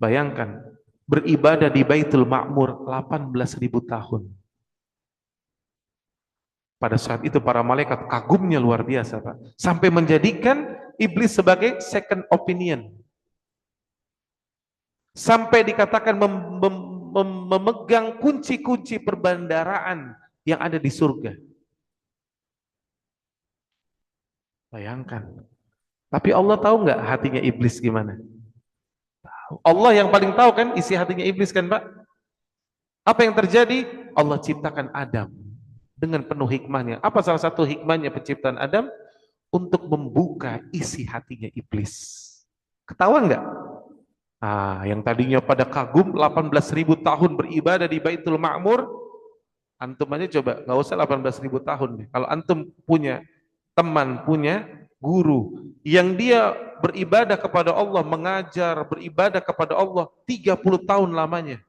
bayangkan, beribadah di Baitul Ma'mur 18.000 tahun. Pada saat itu para malaikat kagumnya luar biasa, Pak. Sampai menjadikan iblis sebagai second opinion. Sampai dikatakan memegang kunci-kunci perbendaharaan yang ada di surga. Bayangkan. Tapi Allah tahu nggak hatinya iblis gimana? Tahu. Allah yang paling tahu kan isi hatinya iblis kan, Pak? Apa yang terjadi? Allah ciptakan Adam dengan penuh hikmahnya. Apa salah satu hikmahnya penciptaan Adam? Untuk membuka isi hatinya iblis. Ketahuan nggak? Yang tadinya pada kagum 18.000 tahun beribadah di Baitul Ma'mur, antum aja coba, nggak usah 18.000 tahun deh. Kalau antum punya teman, punya guru yang dia beribadah kepada Allah, mengajar, beribadah kepada Allah 30 tahun lamanya.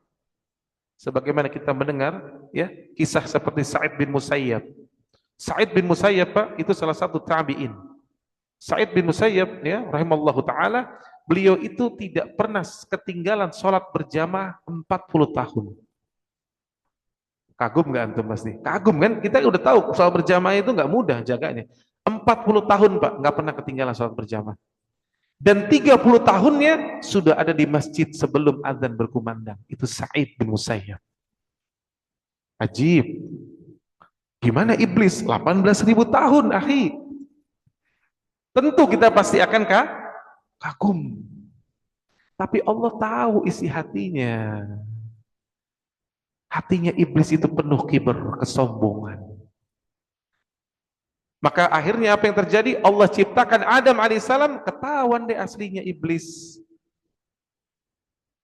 Sebagaimana kita mendengar ya, kisah seperti Sa'id bin Musayyab. Sa'id bin Musayyab, Pak, itu salah satu tabi'in. Sa'id bin Musayyab ya, rahimallahu taala, beliau itu tidak pernah ketinggalan sholat berjamaah 40 tahun. Kagum nggak antum pasti? Kagum kan? Kita udah tahu sholat berjamaah itu nggak mudah jaganya. 40 tahun Pak, nggak pernah ketinggalan sholat berjamaah. Dan 30 tahunnya sudah ada di masjid sebelum azan berkumandang. Itu Sa'id bin Musayyab. Ajib. Gimana iblis? 18.000 tahun, akhi. Tentu kita pasti akan kagum. Tapi Allah tahu isi hatinya. Hatinya iblis itu penuh kiber, kesombongan. Maka akhirnya apa yang terjadi? Allah ciptakan Adam alaihissalam, ketahuan deh aslinya iblis.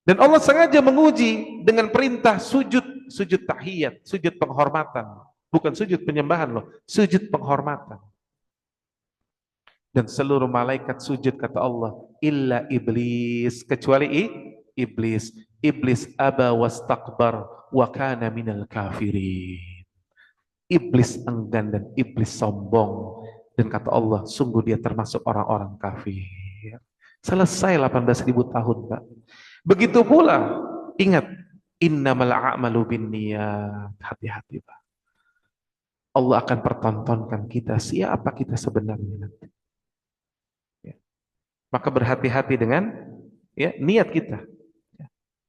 Dan Allah sengaja menguji dengan perintah sujud, sujud tahiyat, sujud penghormatan. Bukan sujud penyembahan loh, sujud penghormatan. Dan seluruh malaikat sujud, kata Allah, illa iblis, kecuali iblis. Iblis aba wastakbar wa kana minal kafirin. Iblis enggan dan iblis sombong, dan kata Allah, sungguh dia termasuk orang-orang kafir. Selesai 18.000 tahun, Pak. Begitu pula, ingat, innamal a'malu binniyat. Hati-hati, Pak. Allah akan pertontonkan kita siapa kita sebenarnya nanti. Ya. Maka berhati-hati dengan ya, niat kita.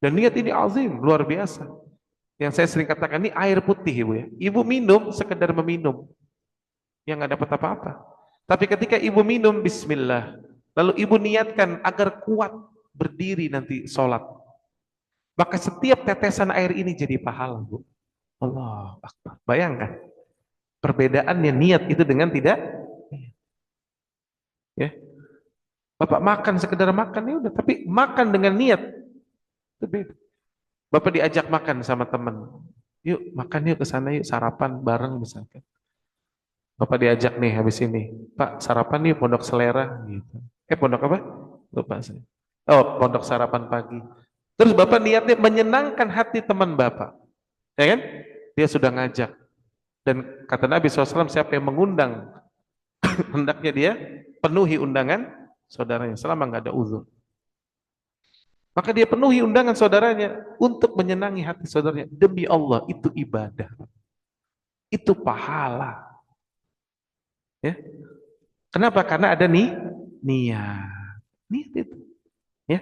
Dan niat ini azim, luar biasa. Yang saya sering katakan, ini air putih, Ibu ya. Ibu minum sekedar meminum, yang nggak dapat apa-apa. Tapi ketika ibu minum bismillah, lalu ibu niatkan agar kuat berdiri nanti sholat, maka setiap tetesan air ini jadi pahala, Bu. Allah Akbar. Bayangkan perbedaannya niat itu dengan tidak. Ya, Bapak makan sekedar makan ya udah, tapi makan dengan niat itu beda. Bapak diajak makan sama teman, yuk makan yuk ke sana yuk, sarapan bareng misalkan. Bapak diajak nih habis ini, Pak sarapan yuk Pondok Selera gitu. Pondok apa? Lupa saya. Oh, pondok sarapan pagi. Terus Bapak niatnya menyenangkan hati teman Bapak. Ya kan? Dia sudah ngajak. Dan kata Nabi SAW, siapa yang mengundang, hendaknya dia penuhi undangan saudaranya selama nggak ada uzur. Maka dia penuhi undangan saudaranya untuk menyenangi hati saudaranya. Demi Allah, itu ibadah. Itu pahala. Ya. Kenapa? Karena ada niat. Niat itu. Ya.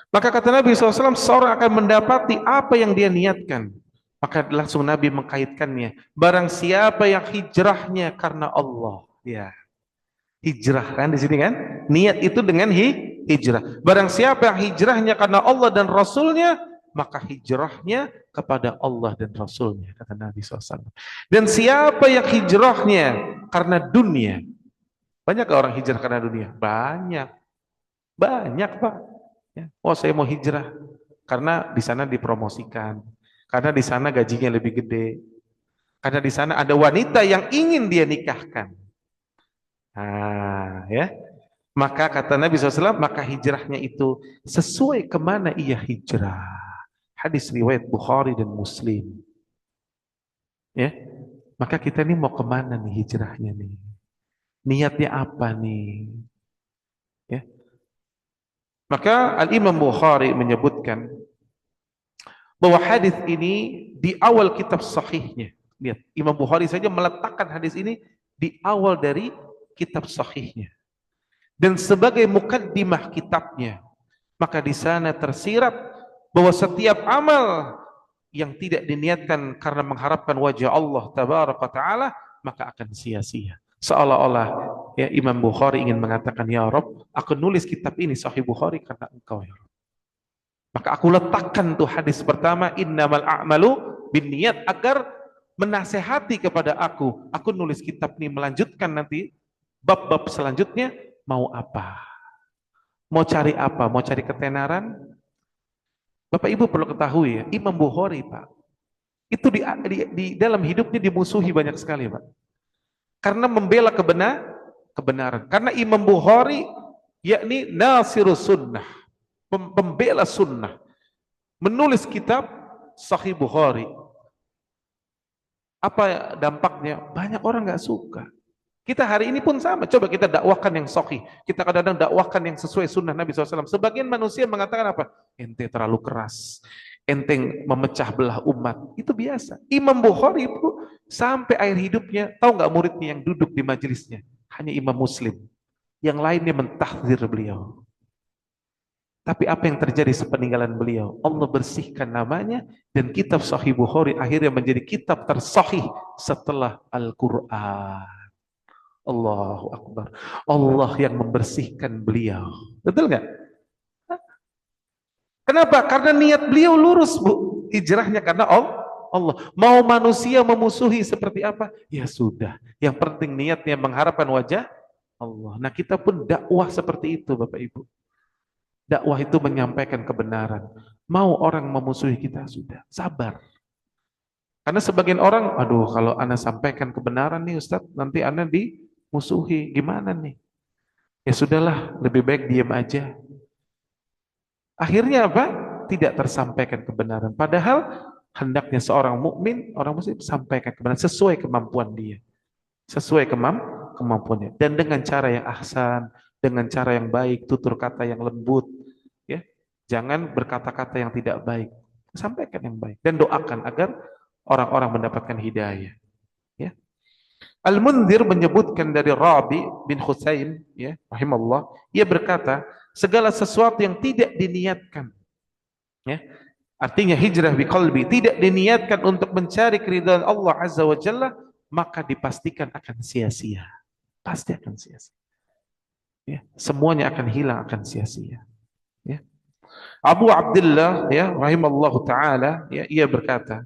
Maka kata Nabi SAW, seorang akan mendapati apa yang dia niatkan. Maka langsung Nabi mengkaitkannya. Barang siapa yang hijrahnya karena Allah. Ya. Hijrah kan di sini kan? Niat itu dengan hijrah. Barang siapa yang hijrahnya karena Allah dan Rasulnya, maka hijrahnya kepada Allah dan Rasulnya, kata Nabi SAW. Dan siapa yang hijrahnya karena dunia, banyak orang hijrah karena dunia? Banyak Pak. Ya. Oh saya mau hijrah karena di sana dipromosikan, karena di sana gajinya lebih gede, karena di sana ada wanita yang ingin dia nikahkan. Ya. Maka kata Nabi SAW, maka hijrahnya itu sesuai kemana ia hijrah. Hadis riwayat Bukhari dan Muslim. Ya, maka kita ini mau kemana nih hijrahnya nih? Niatnya apa nih? Ya. Maka Al-Imam Bukhari menyebutkan bahwa hadis ini di awal kitab sahihnya. Lihat, Imam Bukhari saja meletakkan hadis ini di awal dari kitab sahihnya. Dan sebagai mukaddimah kitabnya, maka di sana tersirat bahwa setiap amal yang tidak diniatkan karena mengharapkan wajah Allah tabaraka taala, maka akan sia-sia. Seolah-olah ya Imam Bukhari ingin mengatakan, ya Rabb, aku nulis kitab ini Sahih Bukhari karena Engkau ya Rabb. Maka aku letakkan tuh hadis pertama, innamal a'malu binniyat, agar menasehati kepada aku nulis kitab ini, melanjutkan nanti bab-bab selanjutnya mau apa? Mau cari apa? Mau cari ketenaran? Bapak Ibu perlu ketahui ya, Imam Bukhari Pak, itu di dalam hidupnya dimusuhi banyak sekali Pak. Karena membela kebenaran. Karena Imam Bukhari yakni nasirus sunnah, pembela sunnah, menulis kitab Sahih Bukhari. Apa dampaknya? Banyak orang nggak suka. Kita hari ini pun sama. Coba kita dakwahkan yang sahih. Kita kadang-kadang dakwahkan yang sesuai sunnah Nabi SAW. Sebagian manusia mengatakan apa? Ente terlalu keras. Ente memecah belah umat. Itu biasa. Imam Bukhari itu sampai akhir hidupnya, tahu nggak muridnya yang duduk di majelisnya? Hanya Imam Muslim. Yang lainnya mentahdzir beliau. Tapi apa yang terjadi sepeninggalan beliau? Allah bersihkan namanya dan kitab Sahih Bukhari akhirnya menjadi kitab tersahih setelah Al-Quran. Allahu Akbar. Allah yang membersihkan beliau. Betul nggak? Kenapa? Karena niat beliau lurus, Bu. Hijrahnya karena Allah. Mau manusia memusuhi seperti apa? Ya sudah. Yang penting niatnya mengharapkan wajah Allah. Nah, kita pun dakwah seperti itu, Bapak Ibu. Dakwah itu menyampaikan kebenaran. Mau orang memusuhi kita, sudah. Sabar. Karena sebagian orang, aduh kalau Anda sampaikan kebenaran nih Ustadz, nanti Anda dimusuhi. Gimana nih? Ya sudahlah, lebih baik diam aja. Akhirnya apa? Tidak tersampaikan kebenaran. Padahal hendaknya seorang mukmin, orang muslim sampaikan kebenaran sesuai kemampuan dia. Sesuai kemampuannya. Dan dengan cara yang ahsan, dengan cara yang baik, tutur kata yang lembut. Ya, jangan berkata-kata yang tidak baik. Sampaikan yang baik. Dan doakan agar orang-orang mendapatkan hidayah. Ya. Al-Mundhir menyebutkan dari Rabi bin Husain, ya, rahimallah, ia berkata, segala sesuatu yang tidak diniatkan, ya, artinya hijrah bi qalbi, tidak diniatkan untuk mencari keridhaan Allah Azza wa Jalla, maka dipastikan akan sia-sia. Pasti akan sia-sia. Ya, semuanya akan hilang, akan sia-sia. Ya. Abu Abdullah, ya, rahimallahu taala, ya, ia berkata,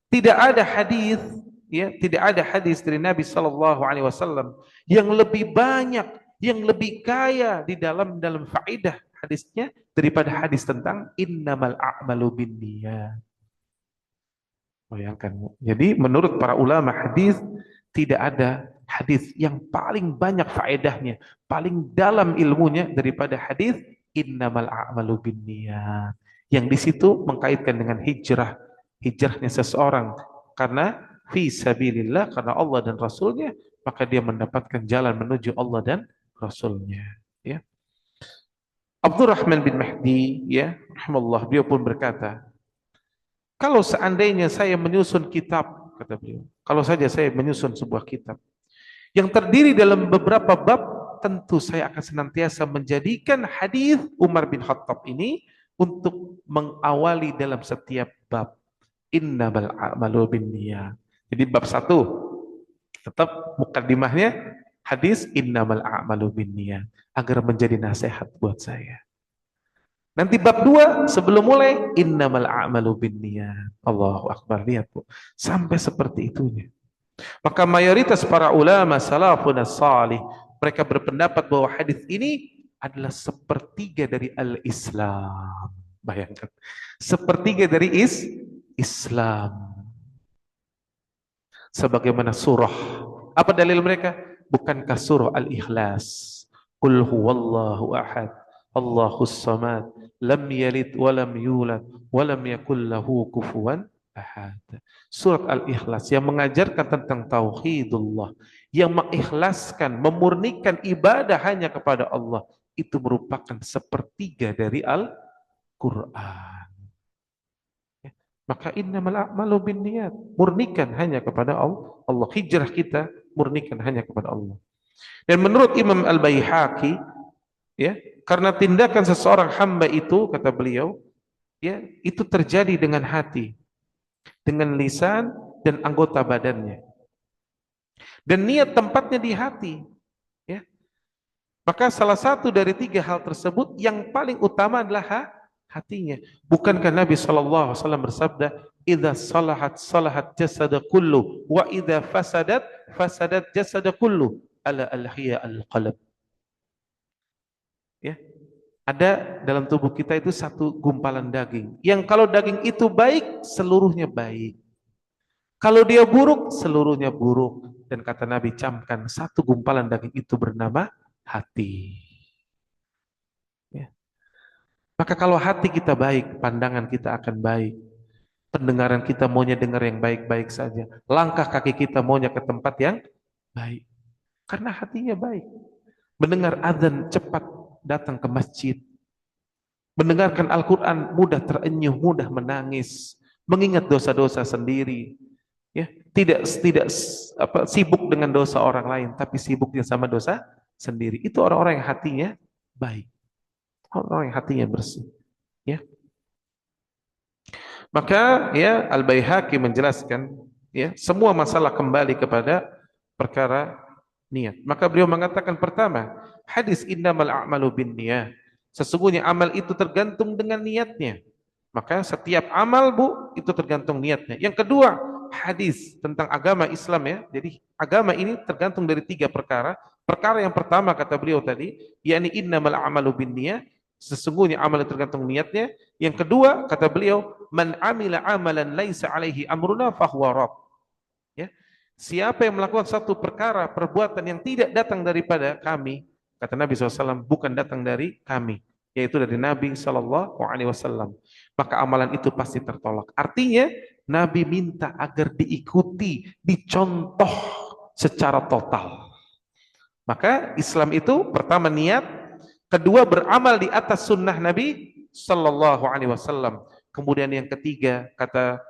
tidak ada hadis, ya, tidak ada hadis dari Nabi Sallallahu Alaihi Wasallam yang lebih banyak, yang lebih kaya di dalam faedah hadisnya daripada hadis tentang innamal a'malu binniyat. Bayangkan. Jadi menurut para ulama hadis tidak ada hadis yang paling banyak faedahnya, paling dalam ilmunya daripada hadis innamal a'malu binniyat. Yang di situ mengkaitkan dengan hijrahnya seseorang karena fi sabilillah, karena Allah dan Rasulnya, maka dia mendapatkan jalan menuju Allah dan Rasulnya. Ya. Abdurrahman bin Mahdi, ya, rahimahullah, beliau pun berkata, kalau seandainya saya menyusun kitab, kata beliau, kalau saja saya menyusun sebuah kitab yang terdiri dalam beberapa bab, tentu saya akan senantiasa menjadikan hadis Umar bin Khattab ini untuk mengawali dalam setiap bab. Innamal a'malu binniyat. Jadi bab 1 tetap mukaddimahnya hadis innamal a'malu binniyat agar menjadi nasihat buat saya. Nanti bab 2 sebelum mulai innamal a'malu binniyat. Allahu akbar, lihat Bu. Sampai seperti itunya. Maka mayoritas para ulama salafun salih, mereka berpendapat bahwa hadis ini adalah sepertiga dari al-Islam. Bayangkan. Sepertiga dari Islam. Sebagaimana surah. Apa dalil mereka? Bukankah surah Al-Ikhlas? Qul huwallahu ahad, Allahus samad, lam yalid walam yulad, walam yakul lahu kufuwan ahad. Surat Al-Ikhlas yang mengajarkan tentang tauhidullah, yang mengikhlaskan, memurnikan ibadah hanya kepada Allah, itu merupakan sepertiga dari Al-Quran. Maka innamal a'malu binniyat, murnikan hanya kepada Allah. Hijrah kita murnikan hanya kepada Allah. Dan menurut Imam Al-Baihaqi, ya, karena tindakan seseorang hamba itu, kata beliau, ya, itu terjadi dengan hati, dengan lisan dan anggota badannya. Dan niat tempatnya di hati, ya. Maka salah satu dari 3 hal tersebut yang paling utama adalah hatinya. Bukankah Nabi SAW bersabda, "Idza salahat salahat jasada kullu, wa idza fasadat fasadat jasada kullu, ala al-hiya al-qalb." Ya. Ada dalam tubuh kita itu satu gumpalan daging. Yang kalau daging itu baik, seluruhnya baik. Kalau dia buruk, seluruhnya buruk. Dan kata Nabi, camkan satu gumpalan daging itu bernama hati. Ya. Maka kalau hati kita baik, pandangan kita akan baik. Pendengaran kita maunya dengar yang baik-baik saja. Langkah kaki kita maunya ke tempat yang baik. Karena hatinya baik. Mendengar azan cepat datang ke masjid. Mendengarkan Al-Quran mudah terenyuh, mudah menangis. Mengingat dosa-dosa sendiri. Ya, tidak sibuk dengan dosa orang lain, tapi sibuknya sama dosa sendiri. Itu orang-orang yang hatinya baik. Orang-orang yang hatinya bersih. Ya. Maka ya Al-Baihaqi menjelaskan ya semua masalah kembali kepada perkara niat. Maka beliau mengatakan pertama, hadis innamal a'malu binniyah. Sesungguhnya amal itu tergantung dengan niatnya. Maka setiap amal Bu itu tergantung niatnya. Yang kedua, hadis tentang agama Islam ya. Jadi agama ini tergantung dari tiga perkara. Perkara yang pertama kata beliau tadi, yakni innamal a'malu binniyah. Sesungguhnya amal itu tergantung niatnya. Yang kedua kata beliau, man amila amalan laisa alaihi amruna fahuwa rad. Ya. Siapa yang melakukan satu perkara, perbuatan yang tidak datang daripada kami, kata Nabi SAW, bukan datang dari kami, yaitu dari Nabi SAW. Maka amalan itu pasti tertolak. Artinya, Nabi minta agar diikuti, dicontoh secara total. Maka Islam itu pertama niat, kedua beramal di atas sunnah Nabi SAW. Kemudian yang ketiga kata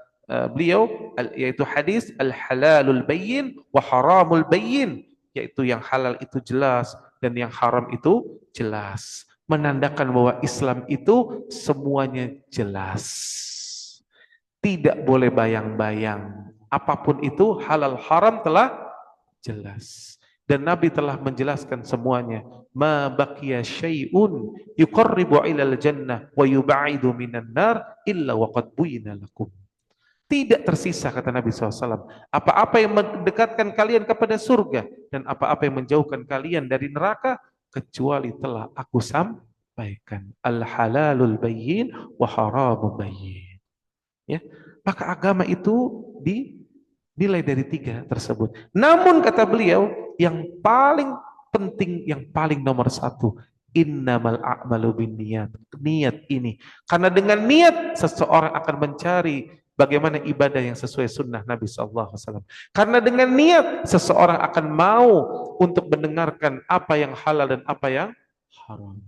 beliau yaitu hadis al-halalul bayyin wa haramul bayyin, yaitu yang halal itu jelas dan yang haram itu jelas, menandakan bahwa Islam itu semuanya jelas, tidak boleh bayang-bayang, apapun itu halal haram telah jelas. Dan Nabi telah menjelaskan semuanya. Ma baqiya syai'un yuqarribu ilal jannah wa yub'idu minan nar illa waqad buyina lakum. Tidak tersisa kata Nabi SAW. Apa-apa yang mendekatkan kalian kepada surga dan apa-apa yang menjauhkan kalian dari neraka kecuali telah aku sampaikan. Al-halalul bayyin wa haramul bayyin. Ya. Maka agama itu dinilai dari tiga tersebut. Namun kata beliau, yang paling penting, yang paling nomor satu, innamal a'malu binniyat. Niat ini. Karena dengan niat seseorang akan mencari bagaimana ibadah yang sesuai sunnah Nabi SAW. Karena dengan niat seseorang akan mau untuk mendengarkan apa yang halal dan apa yang haram.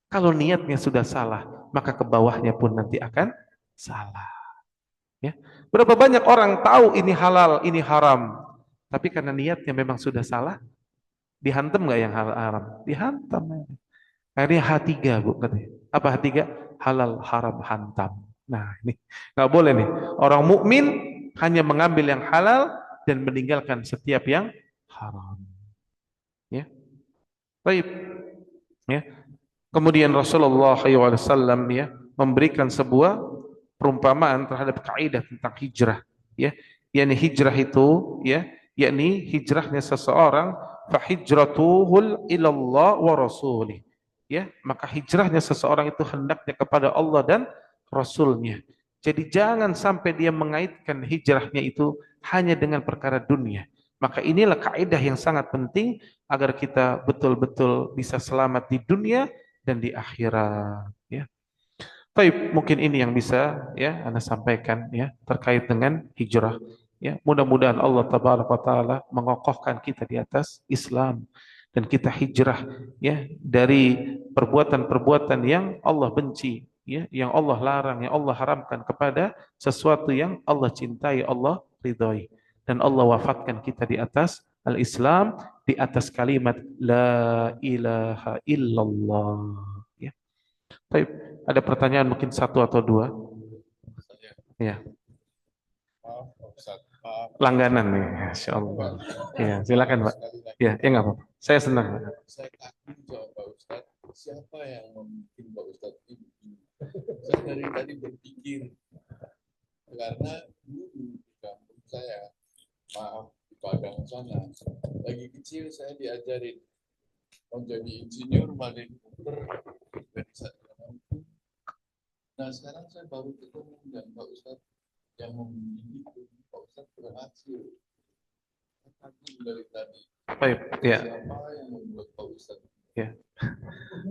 Kalau niatnya sudah salah, maka ke bawahnya pun nanti akan salah. Ya. Berapa banyak orang tahu ini halal, ini haram, tapi karena niatnya memang sudah salah, dihantam nggak yang halal haram? Dihantam. Akhirnya H3 Bu katanya. Apa H3? Halal haram hantam. Nah ini nggak boleh nih. Orang mukmin hanya mengambil yang halal dan meninggalkan setiap yang haram. Ya. Baik. Ya. Kemudian Rasulullah SAW ya memberikan sebuah perumpamaan terhadap kaidah tentang hijrah, ya. Yakni hijrah itu ya, yakni hijrahnya seseorang fa hijratuhul ilallah wa rasulih. Ya, maka hijrahnya seseorang itu hendaknya kepada Allah dan Rasulnya. Jadi jangan sampai dia mengaitkan hijrahnya itu hanya dengan perkara dunia. Maka inilah kaidah yang sangat penting agar kita betul-betul bisa selamat di dunia dan di akhirat, ya. Baik, mungkin ini yang bisa ya Anda sampaikan ya terkait dengan hijrah. Ya, mudah-mudahan Allah Tabaraka wa taala mengokohkan kita di atas Islam dan kita hijrah ya dari perbuatan-perbuatan yang Allah benci, ya, yang Allah larang, yang Allah haramkan kepada sesuatu yang Allah cintai, Allah ridhoi. Dan Allah wafatkan kita di atas al-Islam, di atas kalimat la ilaha illallah. Ya. Baik, ada pertanyaan mungkin satu atau dua? Ya, Maaf, Pak Ustadz. Maaf. langganan nih, Masya Allah. Ya, silakan Pak. Ya, ya nggak apa-apa. Saya senang. Saya takut sama Pak Ustadz. Siapa yang membuat Pak Ustadz ini? Saya dari tadi berpikir. Karena dulu di kampung saya, maaf, di Padang sana, lagi kecil saya diajarin mau jadi insinyur, maling komputer, organisasi hukum. Nah sekarang saya baru ketemu dengan Pak Ustadz yang membimbing Pak Ustadz berhasil. Tapi dari tadi Baik, ya. siapa yang membuat Pak Ustadz? Ya.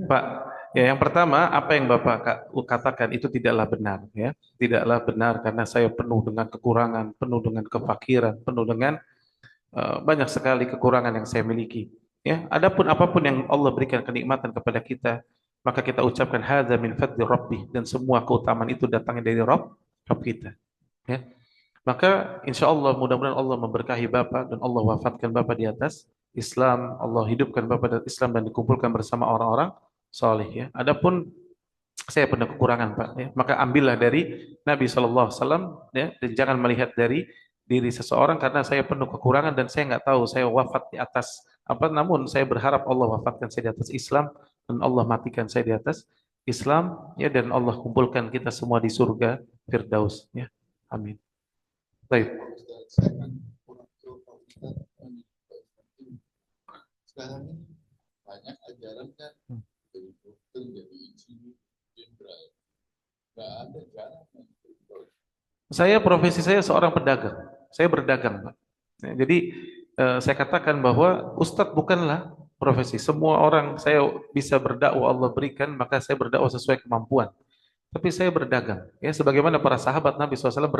Pak, ya yang pertama apa yang Bapak katakan itu tidaklah benar, ya. Tidaklah benar karena saya penuh dengan kekurangan, penuh dengan kefakiran, penuh dengan banyak sekali kekurangan yang saya miliki. Ya, adapun apapun yang Allah berikan kenikmatan kepada kita, maka kita ucapkan hadza min fadli rabbi, dan semua keutamaan itu datangnya dari Rabb kita. Ya. Maka insya Allah mudah-mudahan Allah memberkahi Bapak dan Allah wafatkan Bapak di atas Islam, Allah hidupkan Bapak di Islam dan dikumpulkan bersama orang-orang soleh, ya. Adapun saya punya kekurangan Pak, ya. Maka ambillah dari Nabi SAW, ya, dan jangan melihat dari diri seseorang karena saya penuh kekurangan dan saya nggak tahu saya wafat di atas apa. Namun saya berharap Allah wafatkan saya di atas Islam dan Allah matikan saya di atas Islam, ya, dan Allah kumpulkan kita semua di surga Firdaus, ya. Amin. Baik. Pak Ustadz, saya kan kurang tahu Pak Ustadz. Sekarang ini banyak ajaran kan jadi dokter, jadi insinyur, jenderal. Nggak ada jalan yang Profesi saya seorang pedagang. Saya berdagang, Pak. Ya, jadi saya katakan bahwa Ustadz bukanlah profesi. Semua orang saya bisa berdakwah Allah berikan, maka saya berdakwah sesuai kemampuan. Tapi saya berdagang. Ya, sebagaimana para sahabat Nabi SAW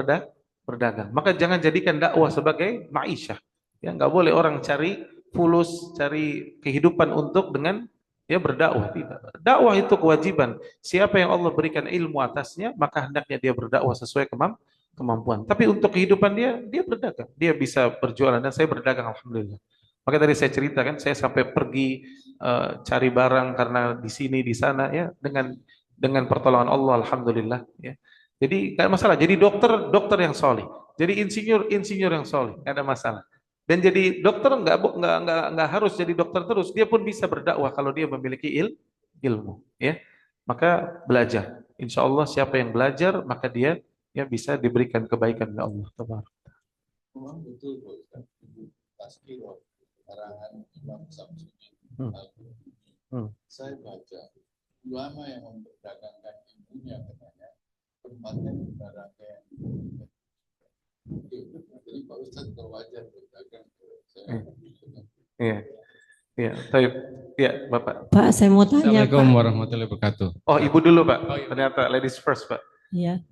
berdagang. Maka jangan jadikan dakwah sebagai ma'isyah. Ya, nggak boleh orang cari fulus, cari kehidupan untuk dengan ya berdakwah. Tidak. Dakwah itu kewajiban. Siapa yang Allah berikan ilmu atasnya, maka hendaknya dia berdakwah sesuai kemampuan. Tapi untuk kehidupan dia berdagang. Dia bisa berjualan dan saya berdagang alhamdulillah. Maka tadi saya ceritakan saya sampai pergi cari barang karena di sini di sana, ya, dengan pertolongan Allah alhamdulillah, ya. Jadi nggak masalah. Jadi dokter yang soleh. Jadi insinyur yang soleh, nggak ada masalah. Dan jadi dokter nggak harus jadi dokter terus. Dia pun bisa berdakwah kalau dia memiliki ilmu, ya. Maka belajar. Insya Allah siapa yang belajar maka dia ya bisa diberikan kebaikan oleh Allah. memang betul Pak Ustadz. Ibu Taskiro, karangan Imam Samsudin Hmm. Al-Qurtubi. Saya baca ulama yang memperdagangkan ilmunya katanya tempatnya di neraka yang jadi Pak Ustadz kalau wajar berdagang saya Iya, iya, baik, ya Bapak. Pak, saya mau tanya, Assalamualaikum Pak. warahmatullahi wabarakatuh. Oh, Ibu dulu Pak. Ternyata ladies first Pak. Ya,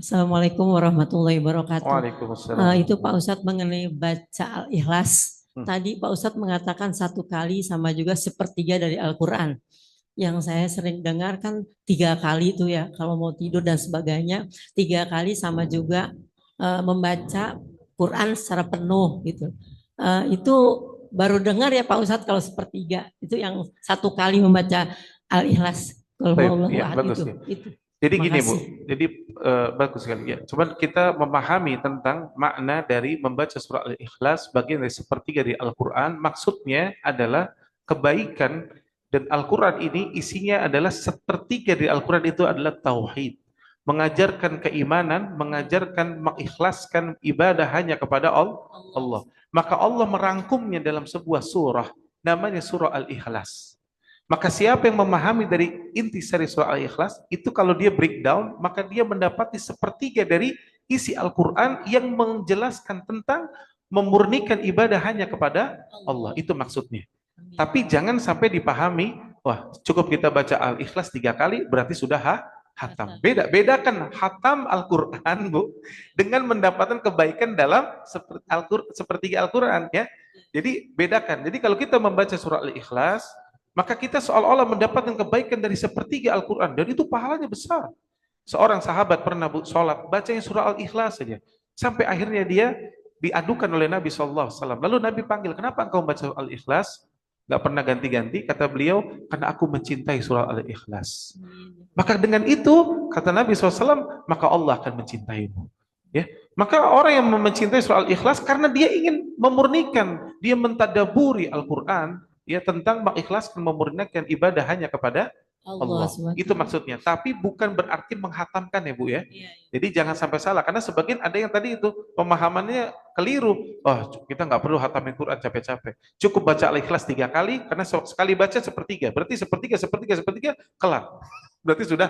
Assalamualaikum warahmatullahi wabarakatuh. Waalaikumsalam. Itu Pak Ustadz mengenai baca Al-Ikhlas. Tadi Pak Ustadz mengatakan 1 kali sama juga sepertiga dari Al-Quran. Yang saya sering dengar kan 3 kali itu ya, kalau mau tidur dan sebagainya. 3 kali sama juga membaca Quran secara penuh gitu. Itu baru dengar ya Pak Ustadz kalau sepertiga. Itu yang 1 kali membaca Al-Ikhlas. Kalau Baik, Allah ya, bagus, ya. itu. Jadi gini Bu, Makasih. jadi bagus sekali ya. Cuman kita memahami tentang makna dari membaca surah Al-Ikhlas bagian dari sepertiga dari Al-Quran. Maksudnya adalah kebaikan, dan Al-Quran ini isinya adalah sepertiga dari Al-Quran itu adalah tauhid. Mengajarkan keimanan, mengajarkan mengikhlaskan ibadah hanya kepada Allah. Maka Allah merangkumnya dalam sebuah surah, namanya surah Al-Ikhlas. Maka siapa yang memahami dari intisari surah Al-Ikhlas, itu kalau dia breakdown, maka dia mendapati sepertiga dari isi Al-Quran yang menjelaskan tentang memurnikan ibadah hanya kepada Allah. Itu maksudnya. Tapi jangan sampai dipahami, wah cukup kita baca Al-Ikhlas 3 kali, berarti sudah hatam. Bedakan hatam Al-Quran Bu, dengan mendapatkan kebaikan dalam sepertiga Al-Quran, ya. Jadi bedakan. Jadi kalau kita membaca surah Al-Ikhlas, maka kita seolah-olah mendapatkan kebaikan dari sepertiga Al-Quran. Dan itu pahalanya besar. Seorang sahabat pernah sholat, bacanya surah Al-Ikhlas saja. Sampai akhirnya dia diadukan oleh Nabi SAW. Lalu Nabi panggil, kenapa engkau membaca surah Al-Ikhlas? Gak pernah ganti-ganti. Kata beliau, karena aku mencintai surah Al-Ikhlas. Maka dengan itu, kata Nabi SAW, maka Allah akan mencintaimu. Ya. Maka orang yang mencintai surah Al-Ikhlas, karena dia ingin memurnikan, dia mentadaburi Al-Quran, ya, tentang mengikhlaskan memurnikan ibadah hanya kepada Allah Allah. SWT. Itu maksudnya. Tapi bukan berarti menghatamkan ya Bu ya. Iya, iya. Jadi jangan sampai salah. Karena sebagian ada yang tadi itu pemahamannya keliru. Oh, kita nggak perlu hatamin Quran capek-capek. Cukup baca Al-Ikhlas 3 kali. Karena sekali baca sepertiga. Berarti sepertiga, kelar. Berarti sudah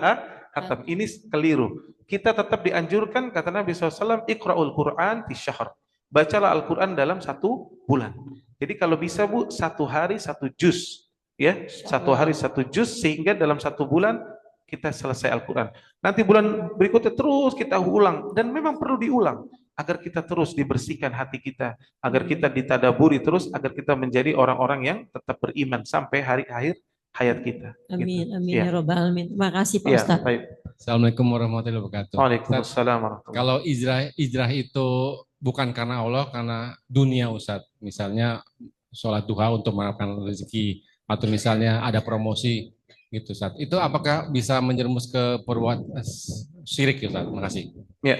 hatam. Ini keliru. Kita tetap dianjurkan, kata Nabi SAW, Iqra'ul Quran fi syahr. Bacalah Al-Quran dalam 1 bulan. Jadi kalau bisa Bu, 1 hari 1 juz. Ya, 1 hari 1 juz, sehingga dalam 1 bulan kita selesai Al-Quran. Nanti bulan berikutnya terus kita ulang, dan memang perlu diulang agar kita terus dibersihkan hati kita, agar kita ditadaburi terus, agar kita menjadi orang-orang yang tetap beriman sampai hari akhir hayat kita. Amin, Gitu. amin Ya. ya Rabbal Alamin. Terima kasih Pak Ya, Ustadz. baik. Assalamualaikum warahmatullahi wabarakatuh. Ustaz, Waalaikumsalam warahmatullahi kalau hijrah itu bukan karena Allah, karena dunia Ustaz. Misalnya sholat duha untuk mengharapkan rezeki, atau misalnya ada promosi gitu Ustaz. Itu apakah bisa menjerumus ke perbuatan syirik Ustaz? Terima kasih. Ya,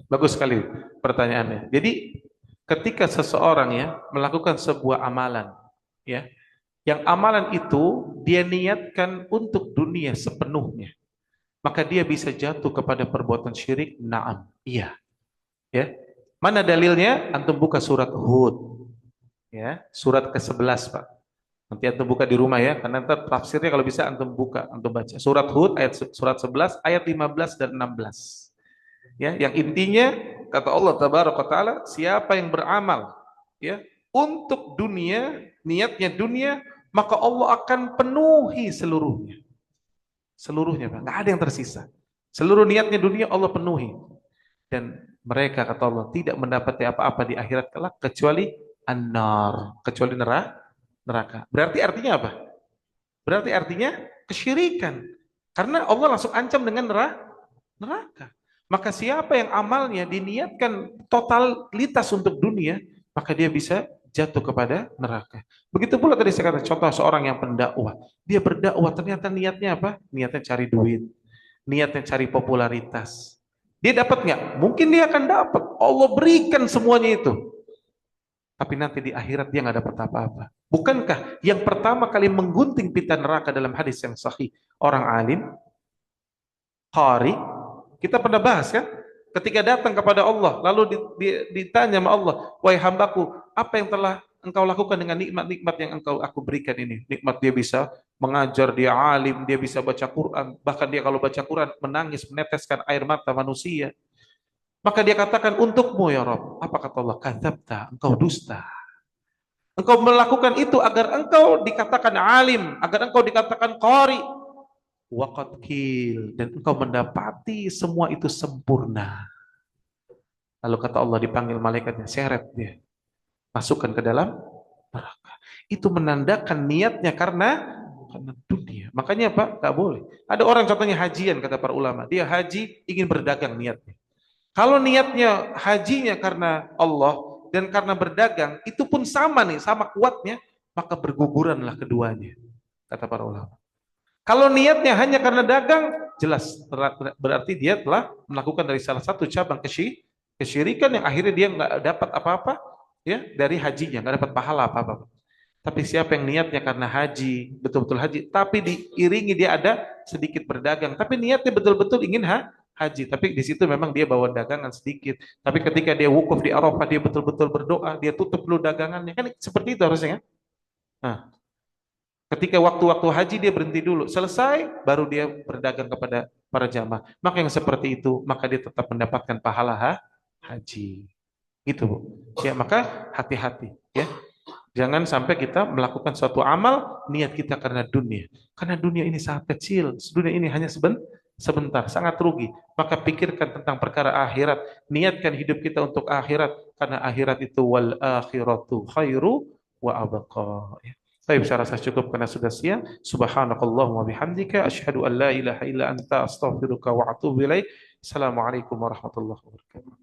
bagus sekali pertanyaannya. Jadi ketika seseorang ya melakukan sebuah amalan, ya, yang amalan itu dia niatkan untuk dunia sepenuhnya, maka dia bisa jatuh kepada perbuatan syirik. Naam, iya. Ya, mana dalilnya? Antum buka surat Hud, ya, surat ke-11 Pak. Nanti antum buka di rumah ya, karena nanti tafsirnya kalau bisa antum buka, antum baca. Surat Hud surat 11 ayat 15 dan 16. Ya, yang intinya kata Allah Tabaraka Taala, siapa yang beramal ya untuk dunia, niatnya dunia, maka Allah akan penuhi seluruhnya. Seluruhnya Pak, nggak ada yang tersisa. Seluruh niatnya dunia Allah penuhi. Dan mereka kata Allah tidak mendapati apa-apa di akhirat kelak kecuali an-nar, kecuali neraka. Berarti artinya apa? Berarti artinya kesyirikan. Karena Allah langsung ancam dengan neraka. Maka siapa yang amalnya diniatkan totalitas untuk dunia, maka dia bisa jatuh kepada neraka. Begitu pula tadi saya kata contoh seorang yang pendakwah. Dia berdakwah ternyata niatnya apa? Niatnya cari duit. Niatnya cari popularitas. Dia dapat nggak? Mungkin dia akan dapat. Allah berikan semuanya itu. Tapi nanti di akhirat dia nggak dapat apa-apa. Bukankah yang pertama kali menggunting pita neraka dalam hadis yang sahih orang alim, qari, kita pernah bahas kan? Ketika datang kepada Allah, lalu ditanya sama Allah, wahai hambaku, apa yang telah engkau lakukan dengan nikmat-nikmat yang aku berikan ini? Nikmat dia bisa mengajar, dia alim, dia bisa baca Quran, bahkan dia kalau baca Quran menangis, meneteskan air mata manusia. Maka dia katakan, untukmu ya Rabb. Apa kata Allah? Kadzabta, engkau dusta. Engkau melakukan itu agar engkau dikatakan alim, agar engkau dikatakan qari. Waqad qil, dan engkau mendapati semua itu sempurna. Lalu kata Allah, dipanggil malaikatnya, seret dia, masukkan ke dalam neraka. Itu menandakan niatnya karena dunia. Makanya Pak, nggak boleh. Ada orang contohnya hajian, kata para ulama, dia haji ingin berdagang niatnya. Kalau niatnya hajinya karena Allah dan karena berdagang, itu pun sama nih, sama kuatnya, maka berguguranlah keduanya, kata para ulama. Kalau niatnya hanya karena dagang, jelas berarti dia telah melakukan dari salah satu cabang kesyirikan yang akhirnya dia nggak dapat apa-apa ya dari hajinya, nggak dapat pahala apa-apa. Tapi siapa yang niatnya karena haji, betul-betul haji, tapi diiringi dia ada sedikit berdagang, tapi niatnya betul-betul ingin haji, tapi di situ memang dia bawa dagangan sedikit. Tapi ketika dia wukuf di Arafah, dia betul-betul berdoa, dia tutup dulu dagangannya, kan seperti itu harusnya kan? Nah, ketika waktu-waktu haji dia berhenti dulu, selesai baru dia berdagang kepada para jamaah. Maka yang seperti itu, maka dia tetap mendapatkan pahala haji. Gitu Bu. Ya, maka hati-hati ya. Jangan sampai kita melakukan suatu amal niat kita karena dunia. Karena dunia ini sangat kecil, dunia ini hanya sebentar, sangat rugi. Maka pikirkan tentang perkara akhirat, niatkan hidup kita untuk akhirat, karena akhirat itu wal akhiratu khairu wa abqa. Baik, saya rasa cukup karena sudah siang. Subhanakallahumma bihamdika asyhadu an la ilaha illa anta astaghfiruka wa atubu ilaik. Assalamualaikum warahmatullahi wabarakatuh.